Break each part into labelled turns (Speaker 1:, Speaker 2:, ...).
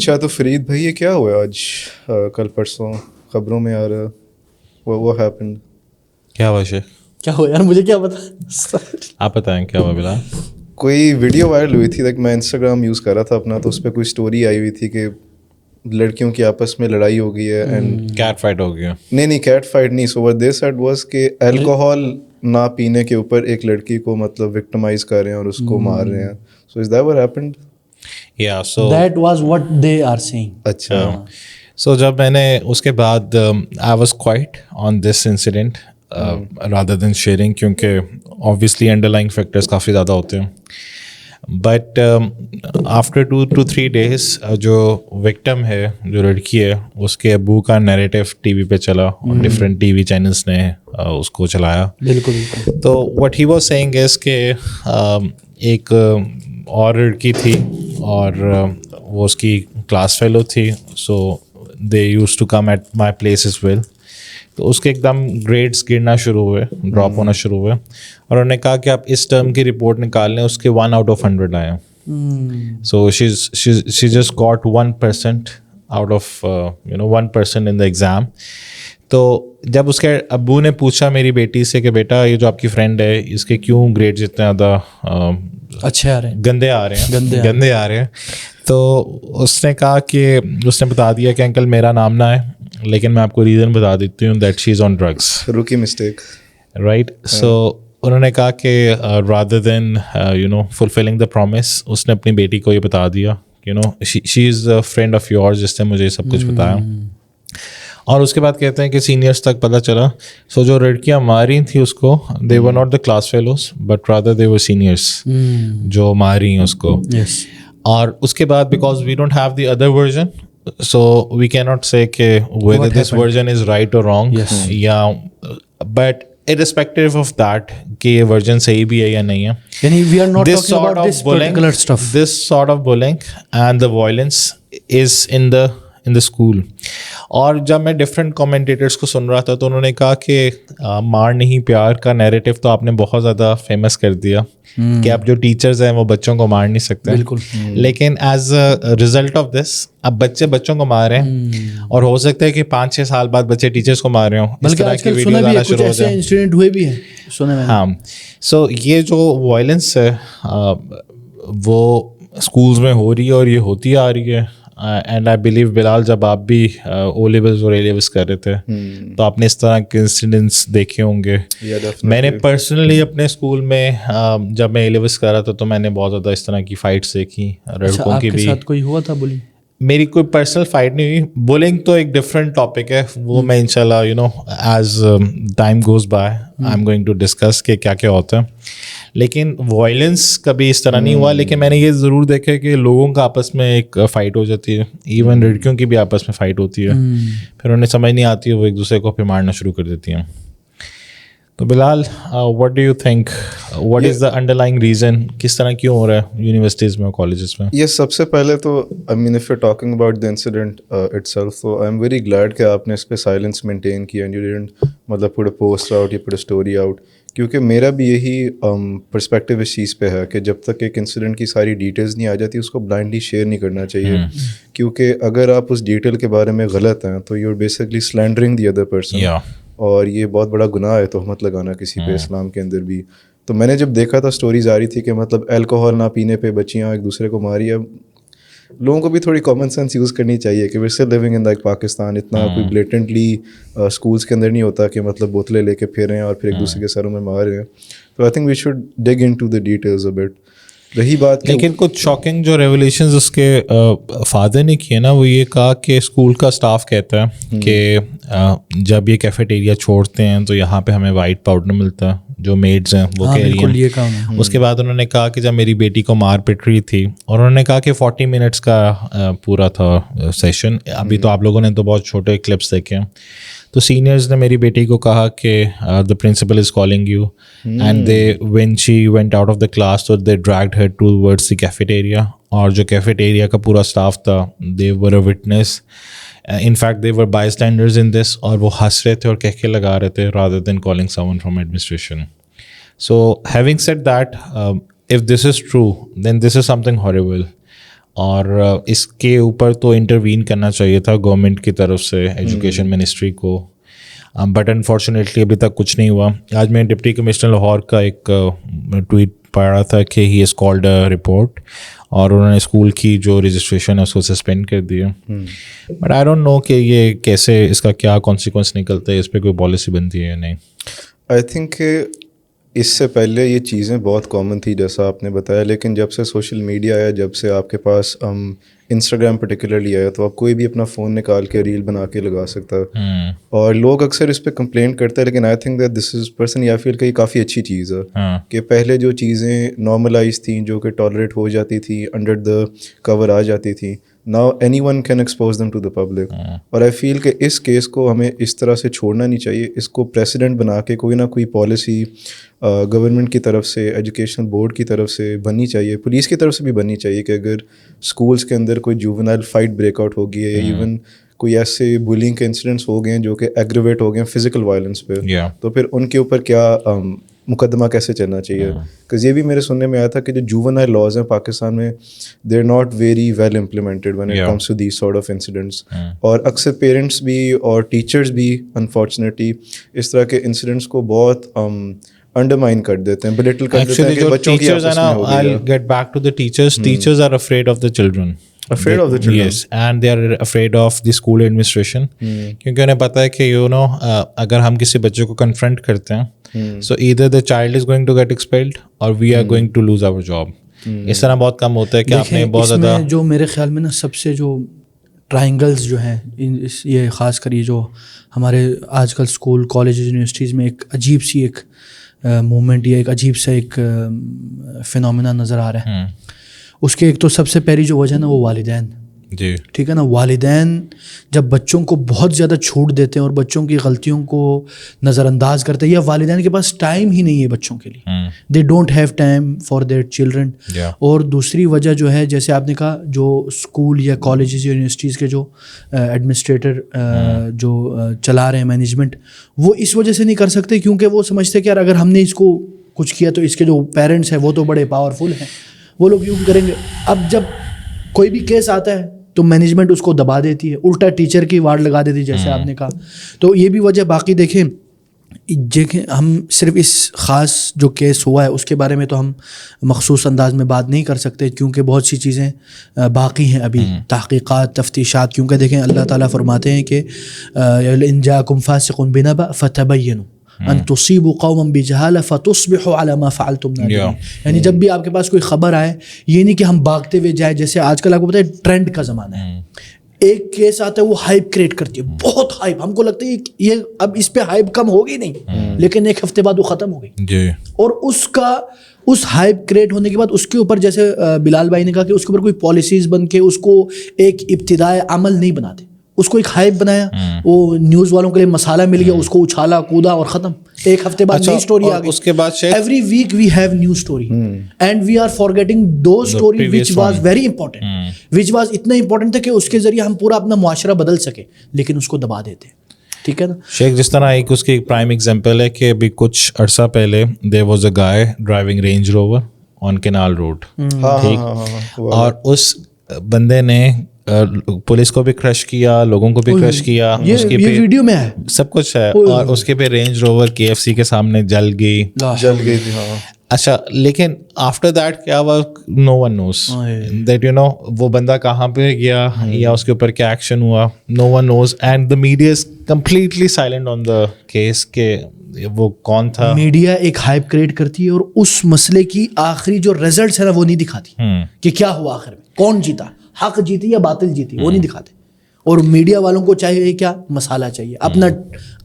Speaker 1: اچھا تو فرید بھائی یہ کیا ہوا آج کل پرسوں خبروں میں آ رہا وہ ہیپنڈ؟
Speaker 2: کیا ہوا شیخ؟
Speaker 3: کیا ہوا یار مجھے کیا پتا.
Speaker 2: آپ بتائیں کیا ہوا بلال؟
Speaker 1: کوئی ویڈیو وائرل ہوئی تھی، لائک میں انسٹاگرام یوز کر رہا تھا اپنا، تو اس پہ کوئی اسٹوری آئی ہوئی تھی کہ لڑکیوں کی آپس میں لڑائی ہو گئی ہے اینڈ
Speaker 2: کیٹ فائٹ ہو گیا.
Speaker 1: نہیں کیٹ فائٹ نہیں. سو what they said was کہ الکوہول نہ پینے کے اوپر ایک لڑکی کو مطلب وکٹمائز کر رہے ہیں اور اس کو مار رہے ہیں. So is that what happened?
Speaker 2: Yeah, so
Speaker 3: That was what they are saying.
Speaker 1: اچھا.
Speaker 2: So جب میں نے اس کے بعد I was quiet on this incident rather than sharing, کیونکہ obviously underlying factors کافی زیادہ ہوتے ہیں. بٹ آفٹر 2 to 3 days جو وکٹم ہے، جو لڑکی ہے، اس کے ابو کا نیریٹیو ٹی وی پہ چلا اور ڈفرینٹ ٹی وی چینلس نے اس کو چلایا.
Speaker 3: بالکل.
Speaker 2: تو what he was saying is کہ ایک اور لڑکی تھی اور وہ اس کی کلاس فیلو تھی. So they use to come at my place as well. تو اس کے ایک دم گریڈس گرنا شروع ہوئے، ڈراپ ہونا شروع ہوئے، اور انہوں نے کہا کہ آپ اس ٹرم کی رپورٹ نکال لیں، اس کے 1 out of 100 آئے. سو she just got 1% out of 1% in the exam. تو جب اس کے ابو نے پوچھا میری بیٹی سے کہ بیٹا یہ جو آپ کی فرینڈ ہے اس کے کیوں گریڈز اتنے زیادہ
Speaker 3: اچھے آ رہے ہیں،
Speaker 2: گندے آ رہے ہیں، تو اس نے کہا کہ اس نے بتا دیا کہ انکل میرا نام نہ ہے، لیکن میں آپ کو ریزن بتا دیتی ہوں that she is on drugs.
Speaker 1: Rookie mistake,
Speaker 2: right. So انہوں نے کہا کہ rather than fulfilling the promise, اس نے اپنی بیٹی کو یہ بتا دیا she is a friend of yours, جس نے مجھے سب کچھ بتایا. اور اس کے بعد کہتے ہیں کہ سینئرس تک پتہ چلا. سو جو لڑکیاں ماری تھیں اس کو، they were not the class fellows but rather they were seniors جو ماری ہیں اس کو. اور اس کے بعد because we don't have the other version, so we کی ناٹ سے کہ whether this version is right or wrong. یا بٹ irrespective of that کہ یہ ورژن صحیح بھی ہے یا نہیں ہے،
Speaker 3: یعنی we are not talking about this particular stuff.
Speaker 2: this sort of bullying and the violence is in the school. اور جب میں ڈفرینٹ کامنٹیٹرس کو سن رہا تھا تو انہوں نے کہا کہ مار نہیں پیار کا نیریٹیو تو آپ نے بہت زیادہ فیمس کر دیا کہ اب جو ٹیچرز ہیں وہ بچوں کو مار نہیں سکتے.
Speaker 3: بالکل.
Speaker 2: لیکن as a result of this اب بچے بچوں کو مار رہے ہیں، اور ہو سکتا ہے کہ 5-6 سال بعد بچے ٹیچرس کو مار رہے ہوں. اس طرح کی ویڈیوز آنا شروع ہو جائیں.
Speaker 3: انسیڈنٹ ہوئے بھی ہیں سنے میں.
Speaker 2: ہاں. سو یہ جو وائلنس ہے وہ اسکولز میں ہو رہی ہے اور یہ ہوتی آ رہی ہے. اینڈ آئی بلیو بلال جب آپ بھی او لیولز اور اے لیولز کر رہے تھے تو آپ نے اس طرح کے انسیڈنٹس دیکھے ہوں گے. میں نے پرسنلی اپنے اسکول میں جب میں اے لیولز کر رہا تھا تو میں نے بہت زیادہ اس طرح کی فائٹس دیکھی لڑکوں کی بھی.
Speaker 3: کوئی ہوا تھا بولنگ؟
Speaker 2: میری کوئی پرسنل فائٹ نہیں ہوئی. بولنگ تو ایک ڈفرینٹ ٹاپک ہے، وہ میں انشاءاللہ as time goes by I am going to discuss کہ کیا کیا ہوتا ہے. لیکن وائلنس کبھی اس طرح نہیں ہوا. لیکن میں نے یہ ضرور دیکھا کہ لوگوں کا آپس میں ایک فائٹ ہو جاتی ہے، ایون لڑکیوں کی بھی آپس میں فائٹ ہوتی ہے، پھر انہیں سمجھ نہیں آتی ہے، وہ ایک دوسرے کو پھر مارنا شروع کر دیتی ہیں. تو بلال what do you think what is the underlying reason؟ کس طرح کیوں ہو رہا ہے یونیورسٹیز میں اور کالجز میں؟
Speaker 1: یہ سب سے پہلے تو I mean if you're talking about the incident itself, so I'm very glad کہ آپ نے اس پہ سائلنس مینٹین کیا and you didn't مطلب put a post out یا put a story out. کیونکہ میرا بھی یہی پرسپیکٹیو اس چیز پہ ہے کہ جب تک ایک انسیڈنٹ کی ساری ڈیٹیلز نہیں آ جاتی اس کو بلائنڈلی شیئر نہیں کرنا چاہیے. کیونکہ اگر آپ اس ڈیٹیل کے بارے میں غلط ہیں تو you are basically slandering the other person, اور یہ بہت بڑا گناہ ہے تہمت لگانا کسی پہ اسلام کے اندر بھی. تو میں نے جب دیکھا تھا اسٹوریز آ رہی تھی کہ مطلب الکوہول نہ پینے پہ بچیاں ایک دوسرے کو ماری. اب لوگوں کو بھی تھوڑی کامن سینس یوز کرنی چاہیے کہ we're still living in like Pakistan. اتنا کوئی بلیٹنٹلی اسکولس کے اندر نہیں ہوتا کہ مطلب بوتلیں لے کے پھریں اور پھر ایک دوسرے کے سروں میں مار رہے ہیں. تو I think we should dig into the details a bit. رہی بات
Speaker 2: لیکن کچھ شاکنگ جو ریولیشنز اس کے فادر نے کیے نا، وہ یہ کہا کہ اسکول کا اسٹاف کہتا ہے کہ جب یہ کیفیٹیریا چھوڑتے ہیں تو یہاں پہ ہمیں وائٹ پاؤڈر ملتا ہے، جو میڈز ہیں وہ کہہ رہی ہیں. اس کے بعد انہوں نے کہا کہ جب میری بیٹی کو مار پٹ رہی تھی، اور انہوں نے کہا کہ 40 منٹس کا پورا تھا سیشن. ابھی تو آپ لوگوں نے تو بہت چھوٹے کلپس دیکھے ہیں. تو سینئرز نے میری بیٹی کو کہا کہ the principal is calling you, and they when she went out of the class تو they dragged her towards the cafeteria. اور جو کیفیٹیریا کا پورا اسٹاف تھا they were a witness, in fact they were bystanders in this, اور وہ ہنس رہے تھے اور کہہ کے لگا رہے تھے rather than calling someone from administration. So having said that if this is true then this is something horrible. اور اس کے اوپر تو انٹروین کرنا چاہیے تھا گورنمنٹ کی طرف سے ایجوکیشن منسٹری کو, بٹ انفارچونیٹلی ابھی تک کچھ نہیں ہوا. آج میں ڈپٹی کمشنر لاہور کا ایک ٹویٹ پڑھ رہا تھا کہ ہی از کالڈ اے رپورٹ, اور انہوں نے اسکول کی جو رجسٹریشن ہے اس کو سسپینڈ کر دیا. بٹ آئی ڈونٹ نو کہ یہ کیسے, اس کا کیا کانسیکوینس نکلتا ہے, اس پہ کوئی پالیسی بنتی ہے یا نہیں.
Speaker 1: آئی تھنک کہ اس سے پہلے یہ چیزیں بہت کامن تھی جیسا آپ نے بتایا, لیکن جب سے سوشل میڈیا آیا, جب سے آپ کے پاس انسٹاگرام پرٹیکولرلی آیا, تو آپ کوئی بھی اپنا فون نکال کے ریل بنا کے لگا سکتا ہے, اور لوگ اکثر اس پہ کمپلین کرتے ہیں. لیکن I think that this is person یا فیل کہ یہ کافی اچھی چیز ہے کہ پہلے جو چیزیں نارملائز تھیں, جو کہ ٹالریٹ ہو جاتی تھی, انڈر دا کور آ جاتی تھیں, now anyone can expose them to the public. اور I feel کہ اس کیس کو ہمیں اس طرح سے چھوڑنا نہیں چاہیے. اس کو پریسیڈنٹ بنا کے کوئی نہ کوئی پالیسی گورنمنٹ کی طرف سے, ایجوکیشن بورڈ کی طرف سے بننی چاہیے, پولیس کی طرف سے بھی بننی چاہیے کہ اگر اسکولس کے اندر کوئی جوونائل فائٹ بریک آؤٹ ہو گئی ہے, ایون کوئی ایسے بولنگ کے انسیڈنٹس ہو گئے ہیں جو کہ ایگریویٹ ہو گئے ہیں فزیکل وائلنس پہ, تو پھر ان کے اوپر کیا مقدمہ کیسے چلنا چاہیے. بکاز یہ بھی میرے سننے میں آیا تھا کہ جو جوونائل لاز ہیں پاکستان میں, they are not very well implemented when it comes to these sort of incidents. اور اکثر پیرنٹس بھی اور ٹیچرس بھی انفارچونیٹلی اس طرح کے انسیڈنٹس کو بہت انڈرمائن کر دیتے ہیں, بلٹل کر دیتے ہیں کہ بچوں کی آپس میں ہو گئی ہے.
Speaker 2: I'll get back to the teachers. Teachers are afraid of the children.
Speaker 1: Afraid of the children.
Speaker 2: Yes, and they are afraid of the school administration. کیونکہ انہیں پتہ ہے کہ اگر ہم کسی بچے کو کنفرنٹ کرتے ہیں, so either the child is going to get expelled or we are going to lose our job. اس طرح بہت کم ہوتا ہے کہ آپ نے بہت زیادہ
Speaker 3: جو میرے خیال میں نا سب سے جو ٹرائنگلز جو ہیں, یہ خاص کر یہ جو ہمارے آج کل اسکول کالجز یونیورسٹیز میں ایک عجیب سی ایک موومنٹ یا ایک عجیب سا ایک فینومینا نظر آ رہا ہے. اس کے ایک تو سب سے پہلی جو وجہ ہے نا وہ والدین.
Speaker 2: جی
Speaker 3: ٹھیک ہے نا, والدین جب بچوں کو بہت زیادہ چھوٹ دیتے ہیں اور بچوں کی غلطیوں کو نظر انداز کرتے ہیں, یا والدین کے پاس ٹائم ہی نہیں ہے بچوں کے لیے, they don't have time for their children. اور دوسری وجہ جو ہے, جیسے آپ نے کہا, جو اسکول یا کالجز یا یونیورسٹیز کے جو ایڈمنسٹریٹر جو چلا رہے ہیں مینجمنٹ, وہ اس وجہ سے نہیں کر سکتے کیونکہ وہ سمجھتے کہ یار اگر ہم نے اس کو کچھ کیا تو اس کے جو پیرنٹس ہیں وہ تو بڑے پاورفل ہیں, وہ لوگ یوں کریں گے. اب جب کوئی بھی کیس آتا ہے تو مینجمنٹ اس کو دبا دیتی ہے, الٹا ٹیچر کی وارڈ لگا دیتی ہے جیسے آپ نے کہا. تو یہ بھی وجہ. باقی دیکھیں ہم صرف اس خاص جو کیس ہوا ہے اس کے بارے میں تو ہم مخصوص انداز میں بات نہیں کر سکتے کیونکہ بہت سی چیزیں باقی ہیں ابھی, تحقیقات, تفتیشات. کیونکہ دیکھیں اللہ تعالیٰ فرماتے ہیں کہ ان جاءکم فاسق بنبأ فتبینوا ان تصیبوا قوما بجہالہ فتصبحوا علی ما فعلتم نادمین. یعنی جب بھی آپ کے پاس کوئی خبر آئے, یہ نہیں کہ ہم بھاگتے ہوئے جائیں. جیسے آج کل آپ کو پتہ ہے ٹرینڈ کا زمانہ ہے, ایک کیس آتا ہے وہ ہائپ کریٹ کرتی ہے, بہت ہائپ. ہم کو لگتا ہے یہ اب اس پہ ہائپ کم ہوگی نہیں, لیکن ایک ہفتے بعد وہ ختم ہو گئی. اور اس ہائپ کریٹ ہونے کے بعد اس کے اوپر, جیسے بلال بھائی نے کہا کہ اس کے اوپر کوئی پالیسیز بن کے اس کو ایک ابتدائے عمل نہیں بناتے, اس کو ایک ہائپ بنایا, وہ نیوز والوں کے لیے مسالہ مل گیا, اس کو اچھالا کودا اور ختم. ایک ہفتے بعد نئی اسٹوری آ گئی.
Speaker 2: اس کے بعد
Speaker 3: every week we have new story and we are forgetting those story which was very important, which was اتنا امپورٹنٹ تھا کہ اس کے ذریعے ہم پورا اپنا معاشرہ بدل سکے, لیکن اس کو دبا دیتے. ٹھیک ہے نا
Speaker 2: شیخ, جس طرح ایک اس کی ایک پرائم ایگزامپل ہے کہ ابھی کچھ عرصہ پہلے there was a guy driving Range Rover on Canal Road, ٹھیک, اور اس بندے نے پولیس کو بھی کرش کیا, لوگوں کو بھی کرش کیا, اس کے پہ
Speaker 3: ویڈیو میں ہے
Speaker 2: سب کچھ ہے, اور اس کے پہ رینج روور KFC کے سامنے جل گئی
Speaker 1: تھی. ہاں
Speaker 2: اچھا, لیکن آفٹر دیٹ کیا ہوا, نو ون نوز دیٹ وہ بندہ کہاں پہ گیا یا اس کے اوپر کیا ایکشن ہوا, no one knows. And the media is completely silent on the case کہ وہ کون تھا.
Speaker 3: میڈیا ایک ہائپ کریٹ کرتی ہے اور اس مسئلے کی آخری جو ریزلٹس ہے نا وہ نہیں دکھاتی کہ کیا ہوا آخر میں, کون جیتا, حق جیتی یا باطل جیتی, وہ نہیں دکھاتے. اور میڈیا والوں کو چاہیے کیا, مسالہ چاہیے,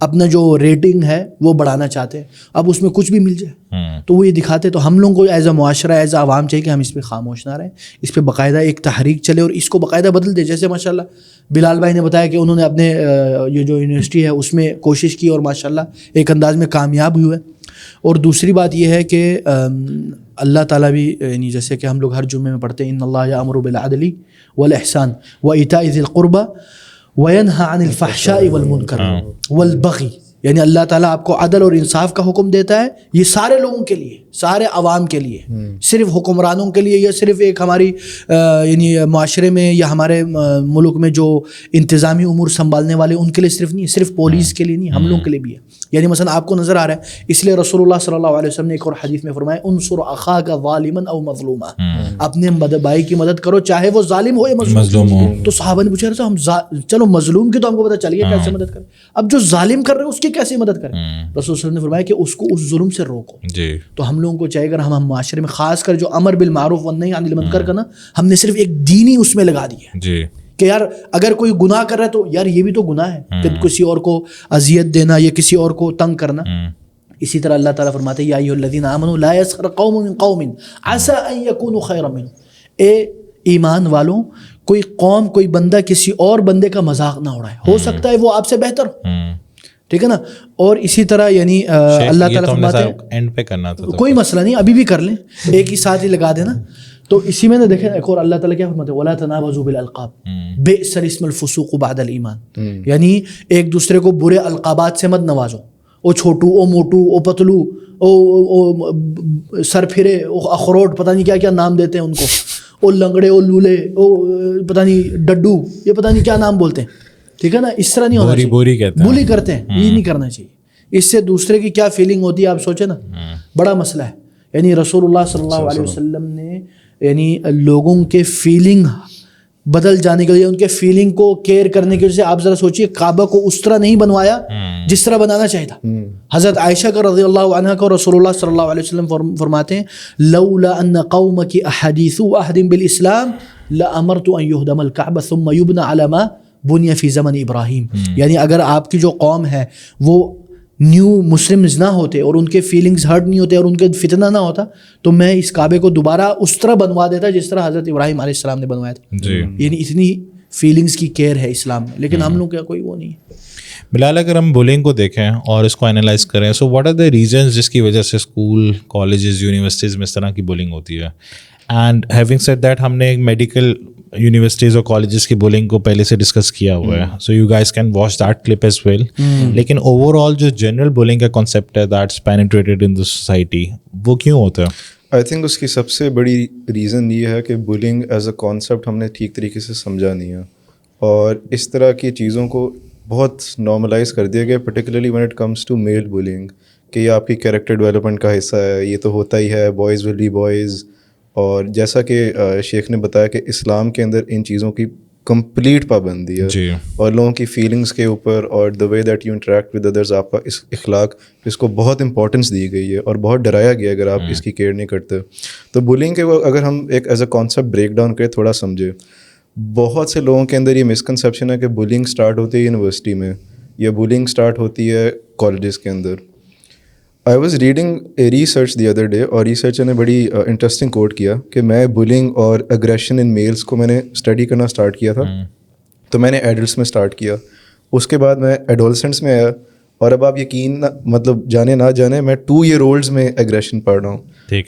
Speaker 3: اپنا جو ریٹنگ ہے وہ بڑھانا چاہتے ہیں. اب اس میں کچھ بھی مل جائے تو وہ یہ دکھاتے. تو ہم لوگوں کو ایز اے معاشرہ, ایز اے عوام چاہیے کہ ہم اس پہ خاموش نہ رہیں, اس پہ باقاعدہ ایک تحریک چلے اور اس کو باقاعدہ بدل دے. جیسے ماشاء اللہ بلال بھائی نے بتایا کہ انہوں نے اپنے یہ جو یونیورسٹی ہے اس میں کوشش کی اور ماشاء اللہ ایک انداز میں کامیاب ہوئے. اور دوسری بات یہ ہے کہ اللہ تعالیٰ بھی, یعنی جیسے کہ ہم لوگ ہر جمعے میں پڑھتے ہیں ان اللہ یأمر بالعدل والاحسان وایتاء ذی القربى وینہی عن الفحشاء والمنکر والبغی, یعنی اللہ تعالیٰ آپ کو عدل اور انصاف کا حکم دیتا ہے, یہ سارے لوگوں کے لیے, سارے عوام کے لیے, صرف حکمرانوں کے لیے یا صرف ایک ہماری یعنی معاشرے میں یا ہمارے ملک میں جو انتظامی امور سنبھالنے والے ان کے لیے صرف نہیں, صرف پولیس کے لیے نہیں, ہم لوگوں کے لیے بھی ہے. یعنی مثلا آپ کو نظر آ رہا ہے, اس لیے رسول اللہ صلی اللہ علیہ وسلم نے ایک اور حدیث میں فرمایا انصر اخاک ظالما او مظلوما, اپنے بھائی کی مدد کرو چاہے وہ ظالم ہو یا مظلوم ہو. تو صحابہ نے پوچھا رہا ہم چلو مظلوم کی تو ہم کو پتہ چل گیا کیسے مدد کریں, اب جو ظالم کر رہے ہیں اس کی کیسے مدد کریں؟ رسول اللہ صلی اللہ علیہ وسلم نے فرمایا کہ اس کو اس ظلم سے روکو. تو ہم لوگوں کو چاہیے اگر ہم معاشرے میں خاص کر جو امر بالمعروف والنہی عن المنکر کا نا, ہم نے صرف ایک دینی اس میں لگا دیا کہ یار اگر کوئی گناہ کر رہا ہے تو یار یہ بھی تو گناہ ہے کہ کسی اور کو اذیت دینا یا کسی اور کو تنگ کرنا. اسی طرح اللہ تعالیٰ فرماتے ہیں یا ایھا الذین آمنوا لا یسخر قوم من قوم عسى ان یکونوا خیرا منهم, اے ایمان والوں کوئی قوم کوئی بندہ کسی اور بندے کا مذاق نہ اڑائے, ہو سکتا ہے وہ آپ سے بہتر ہو, ٹھیک ہے نا. اور اسی طرح یعنی اللہ تعالیٰ فرماتے ہیں اینڈ پہ کرنا تو کوئی مسئلہ نہیں, ابھی بھی کر لیں, ایک ہی ساتھ ہی لگا دینا. تو اسی میں نے دیکھیں ایک اور اللہ تعالیٰ کیا فرماتے ہیں وَلَا تَنَابَزُوا بِالْأَلْقَابِ بِئْسَ الِاسْمُ الْفُسُوقُ بَعْدَ الْإِيمَانِ, یعنی ایک دوسرے کو برے القابات سے مت نوازو, او چھوٹو, او موٹو, او پتلو, او سر پھرے, او اخروٹ, پتہ نہیں کیا کیا نام دیتے ہیں ان کو, او لنگڑے, او لولے, او پتہ نہیں ڈڈو, یہ پتہ نہیں کیا نام بولتے ہیں, ٹھیک ہے نا. اس طرح نہیں ہونا چاہیے, بولی کرتے ہیں, یہ نہیں کرنا چاہیے. اس سے دوسرے کی کیا فیلنگ ہوتی ہے آپ سوچیں نا, بڑا مسئلہ ہے. یعنی رسول اللہ صلی اللہ علیہ وسلم نے یعنی لوگوں کے فیلنگ بدل جانے کے لیے, ان کے فیلنگ کو کیئر کرنے کی وجہ سے آپ ذرا سوچیے کعبہ کو اس طرح نہیں بنوایا جس طرح بنانا چاہیے تھا. حضرت عائشہ کا رضی اللہ عنہا کو رسول اللہ صلی اللہ علیہ وسلم فرماتے ہیں لولا ان قومک احادیثوا عہد بالاسلام لامرت ان یہدم الکعبہ ثم یبنى علی ما بنی فی زمن ابراہیم. یعنی اگر آپ کی جو قوم ہے وہ نیو مسلمز نہ ہوتے اور ان کے فیلنگز ہرٹ نہیں ہوتے اور ان کے فتنہ نہ ہوتا تو میں اس کعبے کو دوبارہ اس طرح بنوا دیتا جس طرح حضرت ابراہیم علیہ السلام نے بنوایا تھا. یعنی اتنی فیلنگز کی کیئر ہے اسلام میں, لیکن ہم لوگ کا کوئی وہ نہیں ہے.
Speaker 2: بلال اگر ہم بولنگ کو دیکھیں اور اس کو انالائز کریں, so what are the reasons جس کی وجہ سے اسکول, کالجز, یونیورسٹیز میں اس طرح کی بولنگ ہوتی ہے؟ اینڈ ہیونگ سیڈ دیٹ ہم نے ایک میڈیکل یونیورسٹیز اور کالجز کی بولنگ کو پہلے سے ڈسکس کیا ہوا ہے, so you guys can watch that clip as well. لیکن اوور آل جو جنرل بولنگ کا کانسیپٹ ہے that's penetrated in the society, وہ کیوں ہوتا ہے؟
Speaker 1: آئی تھنک اس کی سب سے بڑی ریزن یہ ہے کہ بولنگ ایز اے کانسیپٹ ہم نے ٹھیک طریقے سے سمجھا نہیں ہے, اور اس طرح کی چیزوں کو بہت نارملائز کر دیا گیا, particularly when it comes to male bullying, کہ یہ آپ کی کیریکٹر ڈیولپمنٹ کا حصہ ہے, یہ تو ہوتا ہی ہے, بوائز ول بی بوائز. اور جیسا کہ شیخ نے بتایا کہ اسلام کے اندر ان چیزوں کی کمپلیٹ پابندی ہے, اور لوگوں کی فیلنگس کے اوپر اور the way that you interact with others, آپ کا اس اخلاق اس کو بہت امپورٹنس دی گئی ہے اور بہت ڈرایا گیا اگر آپ اس کی کیئر نہیں کرتے. تو بولنگ کے اگر ہم ایک as a concept break down کریں, تھوڑا سمجھے, بہت سے لوگوں کے اندر یہ مسکنسیپشن ہے کہ بولنگ اسٹارٹ ہوتی ہے یونیورسٹی میں یا بولنگ اسٹارٹ ہوتی ہے کالجز کے اندر. I was reading a research the other day, اور ریسرچر نے بڑی انٹرسٹنگ کوٹ کیا کہ میں بولنگ اور اگریشن ان میلس کو میں نے اسٹڈی کرنا اسٹارٹ کیا تھا. تو میں نے ایڈلٹس میں اسٹارٹ کیا, اس کے بعد میں ایڈولسنٹس میں آیا, اور اب آپ یقین مطلب جانے نہ جانے میں 2 year olds میں ایگریشن پڑھ رہا ہوں.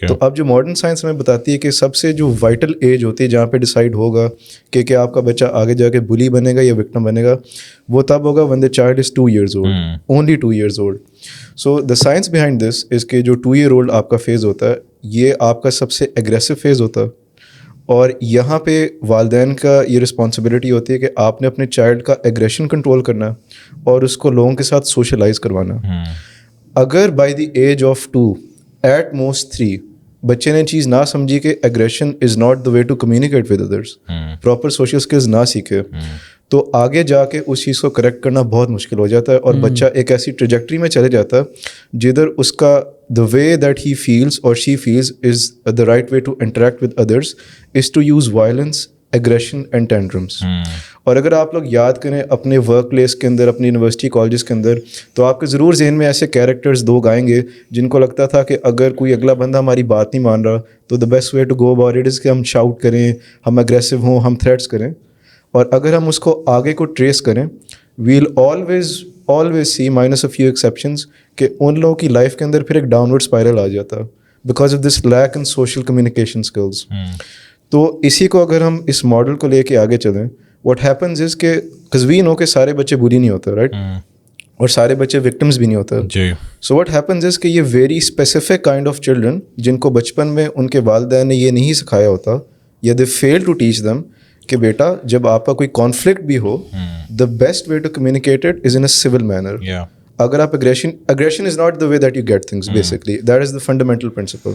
Speaker 1: تو اب جو ماڈرن سائنس ہمیں بتاتی ہے کہ سب سے جو وائٹل ایج ہوتی ہے جہاں پہ ڈیسائیڈ ہوگا کہ کیا آپ کا بچہ آگے جا کے بلی بنے گا یا وکٹم بنے گا, وہ تب ہوگا when the child is 2 years old, only 2 years old. So the science behind this is کہ جو 2 year old آپ کا فیز ہوتا ہے یہ آپ کا سب سے ایگریسو فیز ہوتا ہے, اور یہاں پہ والدین کا یہ رسپانسبلٹی ہوتی ہے کہ آپ نے اپنے چائلڈ کا ایگریشن کنٹرول کرنا اور اس کو لوگوں کے ساتھ سوشلائز کروانا. اگر by the age of 2 at most 3 بچے نے چیز نہ سمجھی کہ aggression is not the way to communicate with others, proper social skills نہ سیکھے, تو آگے جا کے اس چیز کو کریکٹ کرنا بہت مشکل ہو جاتا ہے, اور بچہ ایک ایسی ٹریجیکٹری میں چلے جاتا ہے جدھر اس کا the way that he feels or she feels is the right way to interact with others is to use violence, aggression and tantrums. اور اگر آپ لوگ یاد کریں اپنے ورک پلیس کے اندر, اپنی یونیورسٹی کالجز کے اندر, تو آپ کے ضرور ذہن میں ایسے کیریکٹرز 2 آئیں گے جن کو لگتا تھا کہ اگر کوئی اگلا بندہ ہماری بات نہیں مان رہا تو the best way to go about it is کہ ہم شاؤٹ کریں, ہم اگریسو ہوں, ہم تھریٹس کریں. اور اگر ہم اس کو آگے کو ٹریس کریں, well always see minus a few exceptions کہ ان لوگوں کی لائف کے اندر پھر ایک ڈاؤنورڈ اسپائرل آ جاتا because of this lack in social communication skills. تو اسی کو اگر ہم اس ماڈل کو لے کے آگے چلیں, واٹ ہیپنز از کہ قزوین ہو کے سارے بچے بری نہیں ہوتے, رائٹ, اور سارے بچے وکٹمز بھی نہیں ہوتے.
Speaker 2: جی.
Speaker 1: سو واٹ ہیپنز از کہ یہ very specific kind of children جن کو بچپن میں ان کے والدین نے یہ نہیں سکھایا ہوتا یا دے فیل ٹو ٹیچ دم کہ بیٹا جب آپ کا کوئی کانفلکٹ بھی ہو the best way to communicate it is in a civil manner. اگر آپ aggression is not the way that you get things basically, that is the fundamental principle.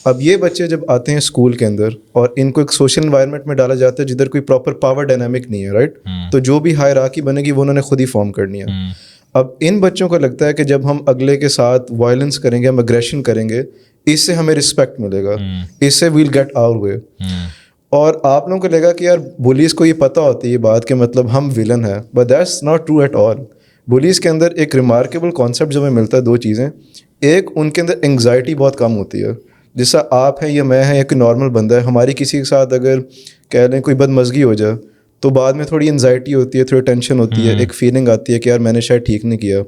Speaker 1: اب یہ بچے جب آتے ہیں اسکول کے اندر اور ان کو ایک سوشل انوائرمنٹ میں ڈالا جاتا ہے جدھر کوئی پراپر پاور ڈائنامک نہیں ہے, رائٹ, تو جو بھی ہائرارکی بنے گی وہ انہوں نے خود ہی فارم کرنی ہے. اب ان بچوں کو لگتا ہے کہ جب ہم اگلے کے ساتھ وائلنس کریں گے, ہم اگریشن کریں گے, اس سے ہمیں رسپیکٹ ملے گا, اس سے ویل گیٹ آور وے. اور آپ لوگوں کو لگا کہ یار بولیز کو یہ پتہ ہوتی ہے یہ بات کہ مطلب ہم ویلن ہیں, but that's not true at all. Bullies کے اندر ایک ریمارکیبل کانسیپٹ جو ہمیں ملتا ہے, دو چیزیں. ایک, ان کے اندر انگزائٹی بہت کم ہوتی ہے. جیسا آپ ہیں یا میں ہیں یا کوئی نارمل بندہ ہے, ہماری کسی کے ساتھ اگر کہہ لیں کوئی بدمزگی ہو جائے تو بعد میں تھوڑی انزائٹی ہوتی ہے, تھوڑی ٹینشن ہوتی ہے, ایک فیلنگ آتی ہے کہ یار میں نے شاید ٹھیک نہیں کیا.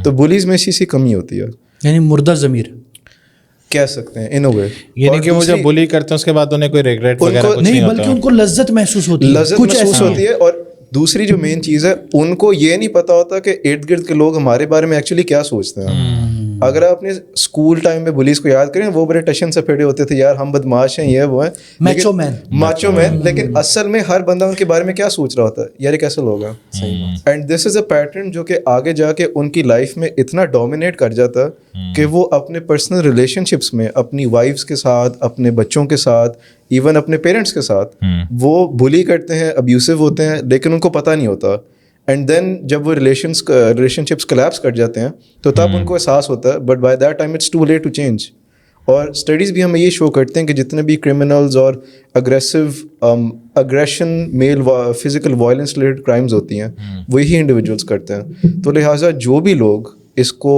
Speaker 1: تو بولیز میں اسی کمی ہوتی ہے,
Speaker 3: یعنی مردہ ضمیر
Speaker 1: کہہ سکتے ہیں ان اے وے.
Speaker 2: یعنی کہ وہ جب بلی کرتے ہیں اس کے بعد انہیں کوئی ریگریٹ وغیرہ کچھ نہیں ہوتا,
Speaker 3: بلکہ ان کو لذت محسوس ہوتی ہے,
Speaker 1: لذت محسوس ہوتی ہے. اور دوسری جو مین چیز ہے, ان کو یہ نہیں پتا ہوتا کہ ارد گرد کے لوگ ہمارے بارے میں ایکچولی کیا سوچتے ہیں. اگر آپ اپنے اسکول ٹائم میں بولیز کو یاد کریں, وہ بڑے ٹشن سے پھیڑے ہوتے تھے, یار ہم بدماش ہیں, یہ وہ ہیں, ماچو مین. لیکن اصل میں ہر بندہ ان کے بارے میں کیا سوچ رہا ہوتا ہے, یار کیسے لوگ ہیں. And this is a pattern جو کہ آگے جا کے ان کی لائف میں اتنا ڈومینیٹ کر جاتا ہے کہ وہ اپنے پرسنل ریلیشن شپس میں اپنی وائفس کے ساتھ, اپنے بچوں کے ساتھ, ایون اپنے پیرنٹس کے ساتھ وہ بلی کرتے ہیں, ابیوسو ہوتے ہیں, لیکن ان کو پتہ نہیں ہوتا. اینڈ دین جب وہ ریلیشن شپس کلیپس کر جاتے ہیں تو تب ان کو احساس ہوتا ہے, but by that time it's too late to change. اور اسٹڈیز بھی ہمیں یہ شو کرتے ہیں کہ جتنے بھی کرمنلز اور اگریشن میل فزیکل وائلنس ریلیٹڈ کرائمز ہوتی ہیں وہی انڈیویجولس کرتے ہیں. تو لہٰذا جو بھی لوگ اس کو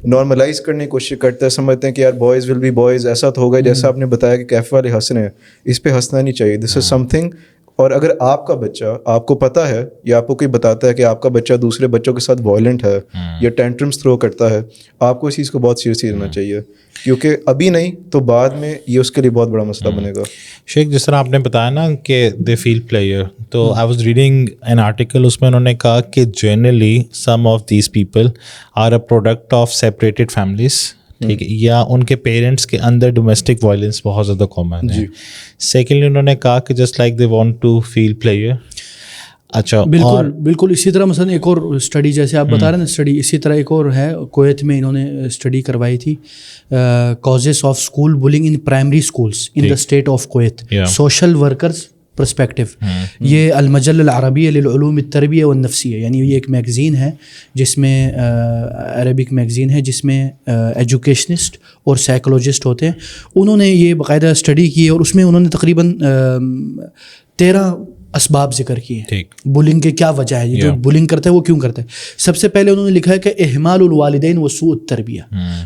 Speaker 1: نارملائز کرنے کی کوشش کرتے ہیں, سمجھتے ہیں کہ یار بوائز ول بی بوائز, ایسا تو ہوگا جیسا آپ نے بتایا کہ کیفے والے ہنس رہے ہیں, اس پہ ہنسنا نہیں چاہیے. دس از سم تھنگ. اور اگر آپ کا بچہ, آپ کو پتہ ہے یا آپ کو کوئی بتاتا ہے کہ آپ کا بچہ دوسرے بچوں کے ساتھ وائلنٹ ہے یا ٹینٹرمس تھرو کرتا ہے, آپ کو اس چیز کو بہت سیریسلی لینا چاہیے, کیونکہ ابھی نہیں تو بعد میں یہ اس کے لیے بہت بڑا مسئلہ بنے گا.
Speaker 2: شیخ, جس طرح آپ نے بتایا نا کہ دے فیل پلیئر, تو I was reading an article, اس میں انہوں نے کہا کہ generally some of these people are a product of separated families, ٹھیک ہے, یا ان کے پیرنٹس کے اندر ڈومیسٹک وائلنس بہت زیادہ کامن ہے. سیکنڈلی انہوں نے کہا کہ just like they want to feel player. اچھا,
Speaker 3: بالکل اسی طرح مثلاً ایک اور اسٹڈی جیسے آپ بتا رہے ہیں نا اسٹڈی, اسی طرح ایک اور ہے کویت میں, انہوں نے اسٹڈی کروائی تھی causes of school bullying in primary schools in the state of Kuwait, social workers perspective. یہ المجلہ العربیہ للعلوم التربیہ والنفسیہ, یعنی یہ ایک میگزین ہے جس میں عربک میگزین ہے جس میں ایجوکیشنسٹ اور سائیکولوجسٹ ہوتے ہیں. انہوں نے یہ باقاعدہ اسٹڈی کی اور اس میں انہوں نے تقریباً 13 اسباب ذکر کیے ہیں بلنگ کے, کیا وجہ ہے, جو بلنگ کرتا ہے وہ کیوں کرتا ہے. سب سے پہلے انہوں نے لکھا ہے کہ اہمال الوالدین وسوء التربیہ,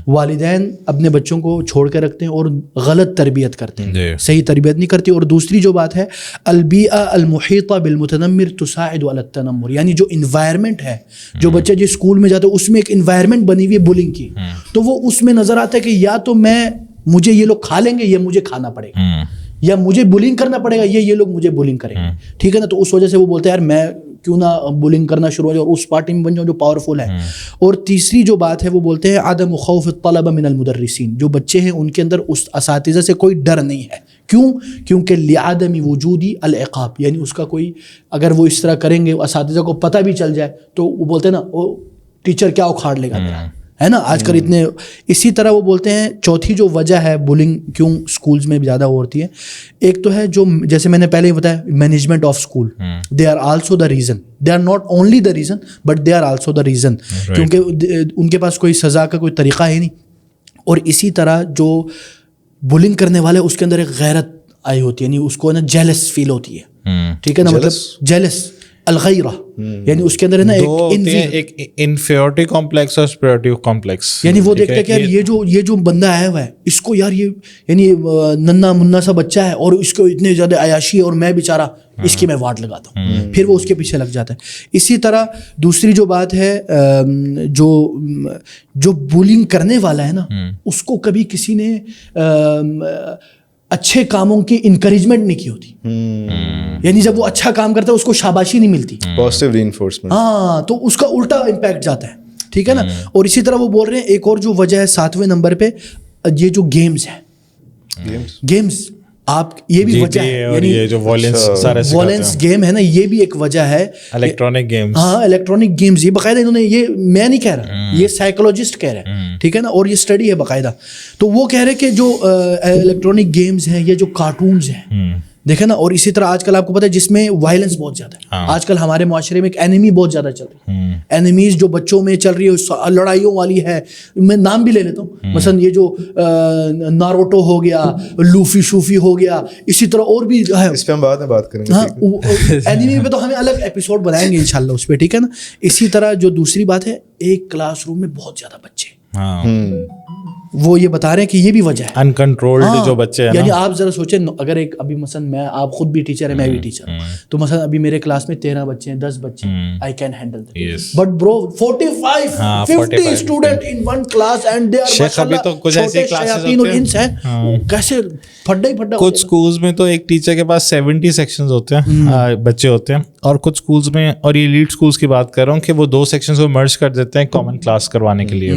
Speaker 3: والدین اپنے بچوں کو چھوڑ کے رکھتے ہیں اور غلط تربیت کرتے ہیں, صحیح تربیت نہیں کرتی. اور دوسری جو بات ہے البیئہ المحیطہ بالمتنمر تساعد علی التنمر, یعنی جو انوائرمنٹ ہے, جو بچہ جس اسکول میں جاتا ہے اس میں ایک انوائرمنٹ بنی ہوئی ہے بلنگ کی, تو وہ اس میں نظر آتا ہے کہ یا تو مجھے یہ لوگ کھا لیں گے یا مجھے کھانا پڑے گا, یا مجھے بلنگ کرنا پڑے گا یہ لوگ مجھے بلنگ کریں گے, ٹھیک ہے نا. تو اس وجہ سے وہ بولتے ہیں یار میں کیوں نہ بلنگ کرنا شروع ہو جاؤ اور اس پارٹی میں بن جاؤں جو پاورفل ہے. اور تیسری جو بات ہے وہ بولتے ہیں عدم خوف الطلبہ من المدرسین, جو بچے ہیں ان کے اندر اس اساتذہ سے کوئی ڈر نہیں ہے. کیوں؟ کیونکہ لعدم وجودی العقاب, یعنی اس کا کوئی اگر وہ اس طرح کریں گے اساتذہ کو پتہ بھی چل جائے تو وہ بولتے ہیں نا وہ ٹیچر کیا اکھاڑ لے گا میرا, ہے نا آج کل اتنے. اسی طرح وہ بولتے ہیں چوتھی جو وجہ ہے بلنگ کیوں اسکولز میں زیادہ ہوتی ہے, ایک تو ہے جو جیسے میں نے پہلے ہی بتایا management of school, they are also the reason, they are not only the reason but they are also the reason, کیونکہ ان کے پاس کوئی سزا کا کوئی طریقہ ہے نہیں. اور اسی طرح جو بلنگ کرنے والے اس کے اندر ایک غیرت آئی ہوتی ہے, یعنی اس کو نا جیلس فیل ہوتی ہے, ٹھیک ہے نا, مطلب جیلس الغیرہ, یعنی اس کے اندر ہے نا
Speaker 2: ایک انفیریٹی کمپلیکس اور سپیریورٹی کمپلیکس,
Speaker 3: یعنی وہ دیکھتے ہیں کہ یار یہ جو بندہ آیا ہوا ہے اس کو یار یہ یعنی ننا منا سا بچہ ہے اور اس کو اتنے زیادہ عیاشی ہے اور میں بیچارہ اس کی میں واٹ لگاتا ہوں, پھر وہ اس کے پیچھے لگ جاتا ہے. اسی طرح دوسری جو بات ہے جو بولنگ کرنے والا ہے نا اس کو کبھی کسی نے اچھے کاموں کی انکریجمنٹ نہیں کی ہوتی, یعنی جب وہ اچھا کام کرتا ہے اس کو شاباشی نہیں ملتی,
Speaker 1: پازیٹیو ری انفورسمنٹ,
Speaker 3: ہاں, تو اس کا الٹا امپیکٹ جاتا ہے. ٹھیک ہے نا. اور اسی طرح وہ بول رہے ہیں ایک اور جو وجہ ہے 7ویں نمبر پہ, یہ جو گیمز ہیں, گیمز آپ یہ بھی وجہ ہے, یعنی
Speaker 2: یہ جو
Speaker 3: وائلنس گیم ہے نا, یہ بھی ایک وجہ ہے.
Speaker 2: الیکٹرانک گیمز,
Speaker 3: ہاں الیکٹرانک گیمز, یہ باقاعدہ انہوں نے, یہ میں نہیں کہہ رہا, یہ سائیکولوجسٹ کہہ رہے ہیں, ٹھیک ہے نا, اور یہ اسٹڈی ہے باقاعدہ. تو وہ کہہ رہے کہ جو الیکٹرانک گیمز ہیں, یہ جو کارٹونز ہیں, دیکھیں نا, اور اسی طرح آج کل آپ کو پتہ ہے جس میں وائلنس بہت زیادہ ہے. آج کل ہمارے معاشرے میں ایک اینیمی بہت زیادہ چل رہی ہے, اینیمیز جو بچوں میں چل رہی ہے, لڑائیوں والی ہے. میں نام بھی لے لیتا ہوں, مثلا یہ جو ناروٹو ہو گیا, لوفی شوفی ہو گیا, اسی طرح اور بھی ہے.
Speaker 1: اس پہ ہم بعد میں بات کریں گے.
Speaker 3: ہاں اینیمی پہ تو ہمیں الگ ایپیسوڈ بنائیں گے انشاءاللہ اس پہ, ٹھیک ہے نا. اسی طرح جو دوسری بات ہے, ایک کلاس روم میں بہت زیادہ بچے, وہ یہ بتا رہے ہیں کہ یہ بھی وجہ ہے
Speaker 2: انکنٹرولڈ جو بچے ہیں.
Speaker 3: یعنی آپ ذرا سوچیں, اگر ایک ابھی مثلا میں, آپ خود بھی ٹیچر ہے, میں بھی ٹیچر ہوں, تو مثلا ابھی میرے کلاس میں 13 بچے ہیں, 10 بچے ہیں, I can handle that. But bro 45-50 student in one class and they are چھوٹے شیاطین الانس ہیں, کیسے پھڈا ہی پھڈا.
Speaker 2: کچھ اسکولز میں تو ایک ٹیچر کے پاس 70 سیکشنز ہوتے ہیں, بچے ہوتے ہیں, اور کچھ اسکولز میں, اور یہ لیڈ اسکولز کی بات کر رہا ہوں, کہ وہ 2 سیکشنز کو مرج کر دیتے ہیں کامن کلاس کروانے کے لیے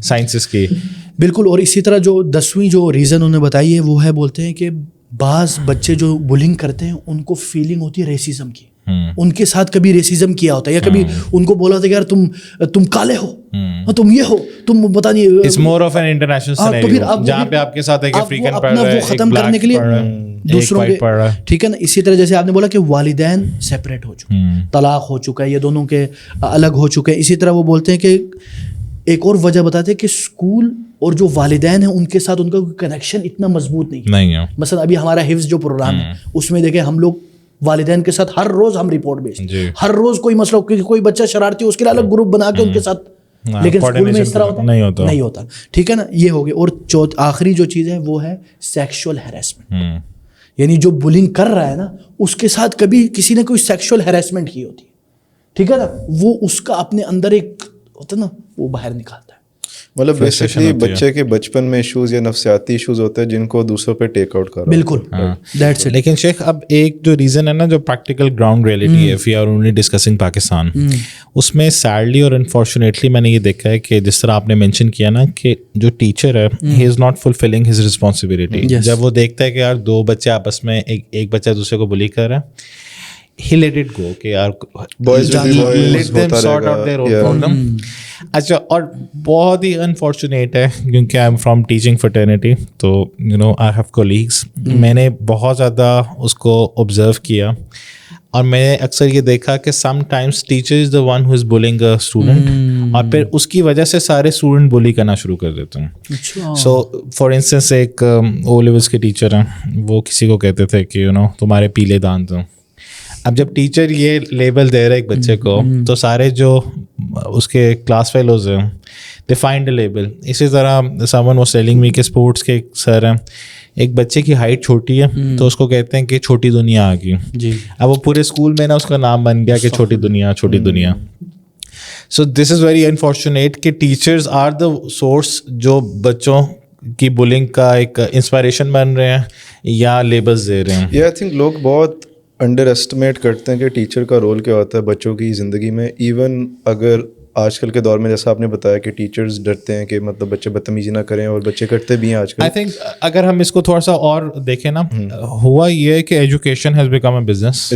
Speaker 2: سائنسز کی.
Speaker 3: بالکل. اور اسی طرح جو 10ویں جو ریزن انہوں نے بتائی ہے وہ ہے, بولتے ہیں کہ بعض بچے جو بلنگ کرتے ہیں ان کو فیلنگ ہوتی ہے ریسیزم کی, ان کے ساتھ کبھی ریسیزم کیا ہوتا ہے, یا کبھی ان کو بولا ہوتا ہے کہ یار تم کالے ہو, تم یہ ہو, تم پتہ نہیں.
Speaker 2: It's more of an international scenario جہاں پہ آپ کے ساتھ ایک افریقن پڑھ رہا ہے,
Speaker 3: وہ ختم کرنے کے لیے دوسروں کے, ٹھیک ہے نا. اسی طرح جیسے آپ نے بولا کہ والدین سیپریٹ ہو چکے ہیں, طلاق ہو چکا ہے, یہ دونوں کے الگ ہو چکے ہیں. اسی طرح وہ بولتے ہیں کہ ایک اور وجہ بتاتے ہیں کہ اسکول اور جو والدین ہیں ان کے ساتھ ان کا کنیکشن اتنا مضبوط نہیں ہے. مثلا ابھی ہمارا حفظ جو پروگرام ہے اس میں دیکھیں, ہم لوگ والدین کے ساتھ ہر روز ہم رپورٹ بھیجتے ہیں, ہر روز کوئی مسئلہ, کیونکہ کوئی بچہ شرارتی ہے اس کے لیے الگ گروپ بنا کے ان کے ساتھ, لیکن اسکول میں اس طرح نہیں ہوتا, ٹھیک ہے نا. یہ ہو گیا. اور آخری جو چیز ہے وہ ہے سیکشول ہیراسمنٹ, یعنی جو بلنگ کر رہا ہے نا اس کے ساتھ کبھی کسی نے کوئی سیکشول ہیراسمنٹ کی ہوتی ہے, ٹھیک ہے نا, وہ اس کا اپنے اندر ایک ہوتا ہے نا, وہ باہر نکالتا ہے.
Speaker 1: مطلب بیسکلی بچے کے بچپن میں ایشوز یا نفسیاتی ایشوز ہوتے ہیں جن کو دوسروں پہ ٹیک آؤٹ کر رہا ہے.
Speaker 3: بالکل.
Speaker 2: لیکن شیخ, اب ایک جو ریزن ہے نا, جو پریکٹیکل گراؤنڈ ریئلٹی ہے, we are only discussing Pakistan, اس میں سیڈلی اور انفارچونیٹلی میں نے یہ دیکھا ہے کہ جس طرح آپ نے مینشن کیا نا کہ جو ٹیچر ہے, he is not fulfilling his responsibility. جب وہ دیکھتا ہے کہ یار 2 بچے آپس میں, ایک بچہ دوسرے کو بلی کر رہا ہے, he let it go کہ یار let them sort out their own problem. اچھا, اور بہت ہی انفارچونیٹ ہے کیونکہ I am from teaching fraternity, تو you know I have colleagues, میں نے بہت زیادہ اس کو آبزرو کیا, اور میں نے اکثر یہ دیکھا کہ some times teacher is the one who is bowling a student, اور پھر اس کی وجہ سے سارے اسٹوڈنٹ بولی کرنا شروع کر دیتے ہیں. سو فار انسٹنس ایک او لیولس کے ٹیچر ہیں, وہ کسی کو کہتے تھے کہ یو نو تمہارے پیلے دانت ہیں. اب جب ٹیچر یہ لیبل دے رہا ہے ایک بچے کو, تو سارے جو اس کے کلاس فیلوز ہیں دے فائنڈ اے لیبل. اسی طرح سمون واز ٹیلنگ می کہ اسپورٹس کے سر ہیں, ایک بچے کی ہائٹ چھوٹی ہے تو اس کو کہتے ہیں کہ چھوٹی دنیا آ گئی. اب وہ پورے اسکول میں نا اس کا نام بن گیا کہ چھوٹی دنیا, چھوٹی دنیا. سو دس از ویری انفارچونیٹ کہ ٹیچرز آر دا سورس جو بچوں کی بلنگ کا ایک انسپائریشن بن رہے ہیں یا لیبلز دے رہے ہیں.
Speaker 1: یہ آئی تھنک لوگ بہت انڈر اسٹیمیٹ کرتے ہیں کہ ٹیچر کا رول کیا ہوتا ہے بچوں کی زندگی میں. ایون اگر آج کل کے دور میں جیسا آپ نے بتایا کہ ٹیچرز ڈرتے ہیں کہ مطلب بچے بدتمیزی نہ کریں, اور بچے کرتے بھی ہیں آج کل.
Speaker 2: آئی تھنک اگر ہم اس کو تھوڑا سا اور دیکھیں نا, ہوا یہ ہے کہ education has become a business.